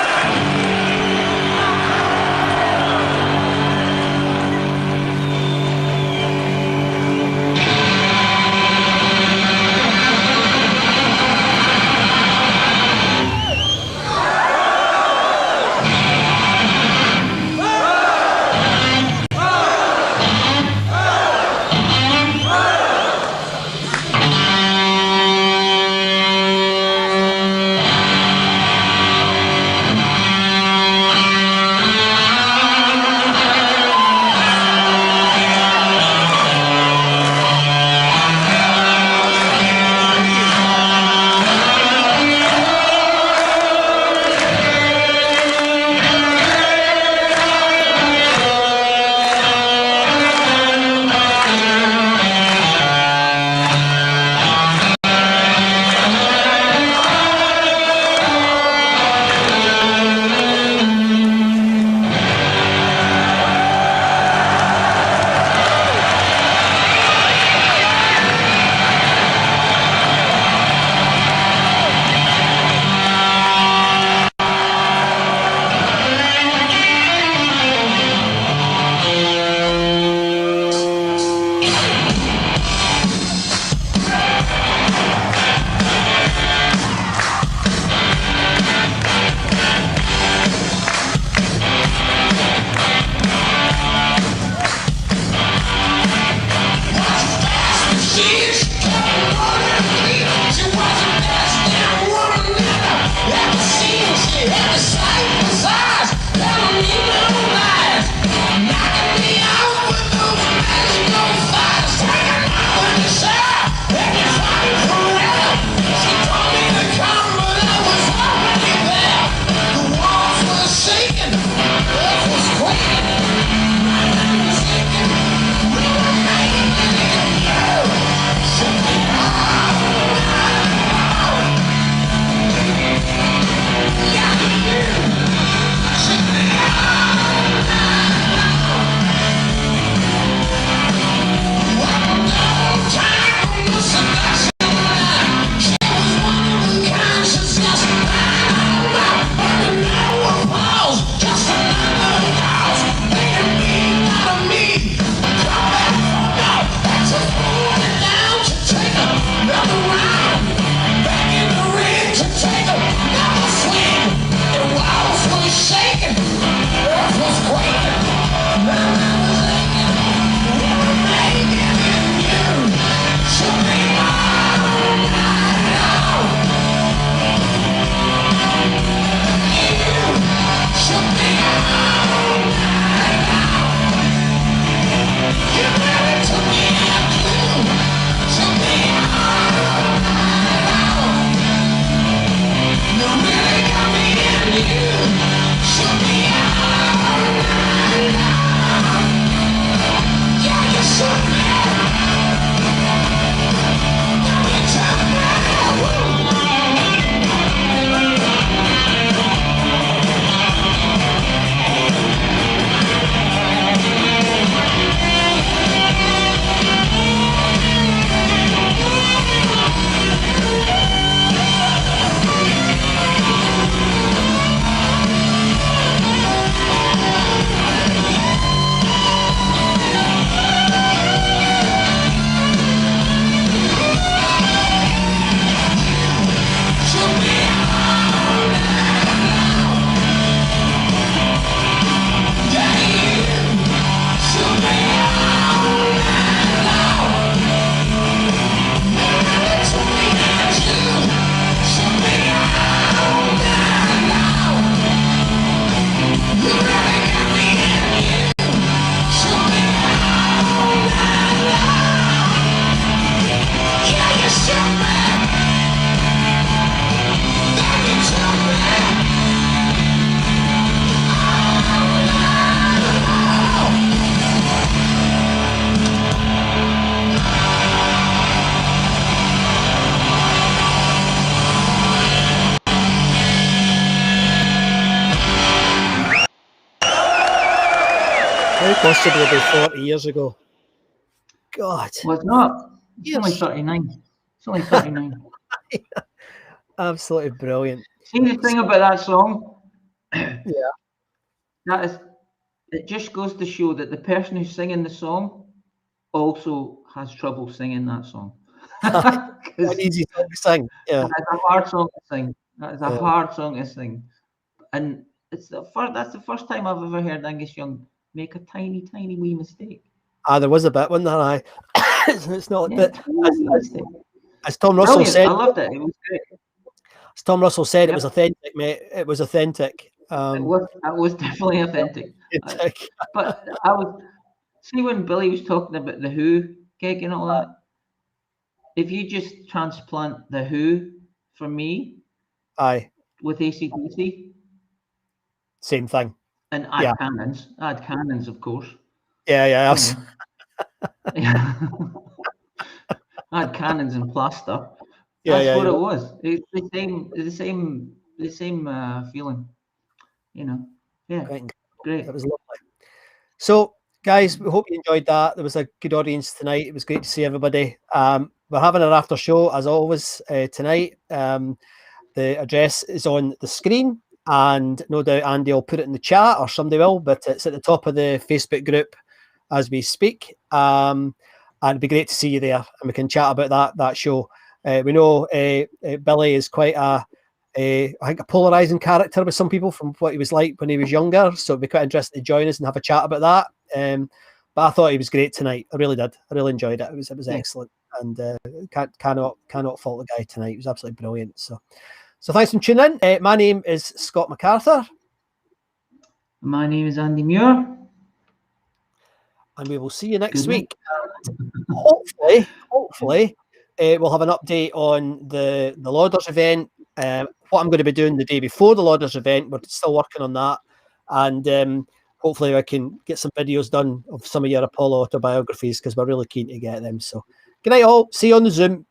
possibly be 40 years ago. God, Well, it's not. It's only Yes. 39. It's only 39. absolutely brilliant. See the thing about that song? Yeah. That is, it just goes to show that the person who's singing the song also has trouble singing that song. An 'Cause easy song to sing. Yeah. that's a hard song to sing. That is a Yeah. hard song to sing. And that's the first time I've ever heard Angus Young make a tiny, tiny wee mistake. There was a bit, wasn't there? Aye. It's not, Yeah, but tiny wee mistake. as Tom Russell Brilliant. said, I loved it. It was great. as Tom Russell said, it Yep. was authentic, mate. It was authentic. It was definitely authentic. Authentic. But I was see when Billy was talking about the Who gig and all that. If you just transplant the Who for me Aye, with AC/DC same thing. and add Yeah. cannons, of course. Yeah, yeah. You know. Add cannons and plaster. Yeah, That's yeah, what yeah. it was. It's the same feeling. You know. Yeah. Right. Great. It was lovely. So, guys, we hope you enjoyed that. There was a good audience tonight. It was great to see everybody. We're having an after show as always tonight. The address is on the screen, and no doubt Andy will put it in the chat, or somebody will, but it's at the top of the Facebook group as we speak. And it'd be great to see you there, and we can chat about that show. We know Billy is quite I think a polarizing character with some people from what he was like when he was younger, so it'd be quite interesting to join us and have a chat about that. But I thought he was great tonight. I really did. I really enjoyed it. It was excellent, and cannot fault the guy tonight. He was absolutely brilliant. So thanks for tuning in. My name is Scott MacArthur. My name is Andy Muir. And we will see you next Good night. week. And hopefully, we'll have an update on the Lauders event. What I'm going to be doing the day before the Lauders event, we're still working on that. And hopefully I can get some videos done of some of your Apollo autobiographies, because we're really keen to get them. So good night all. See you on the Zoom.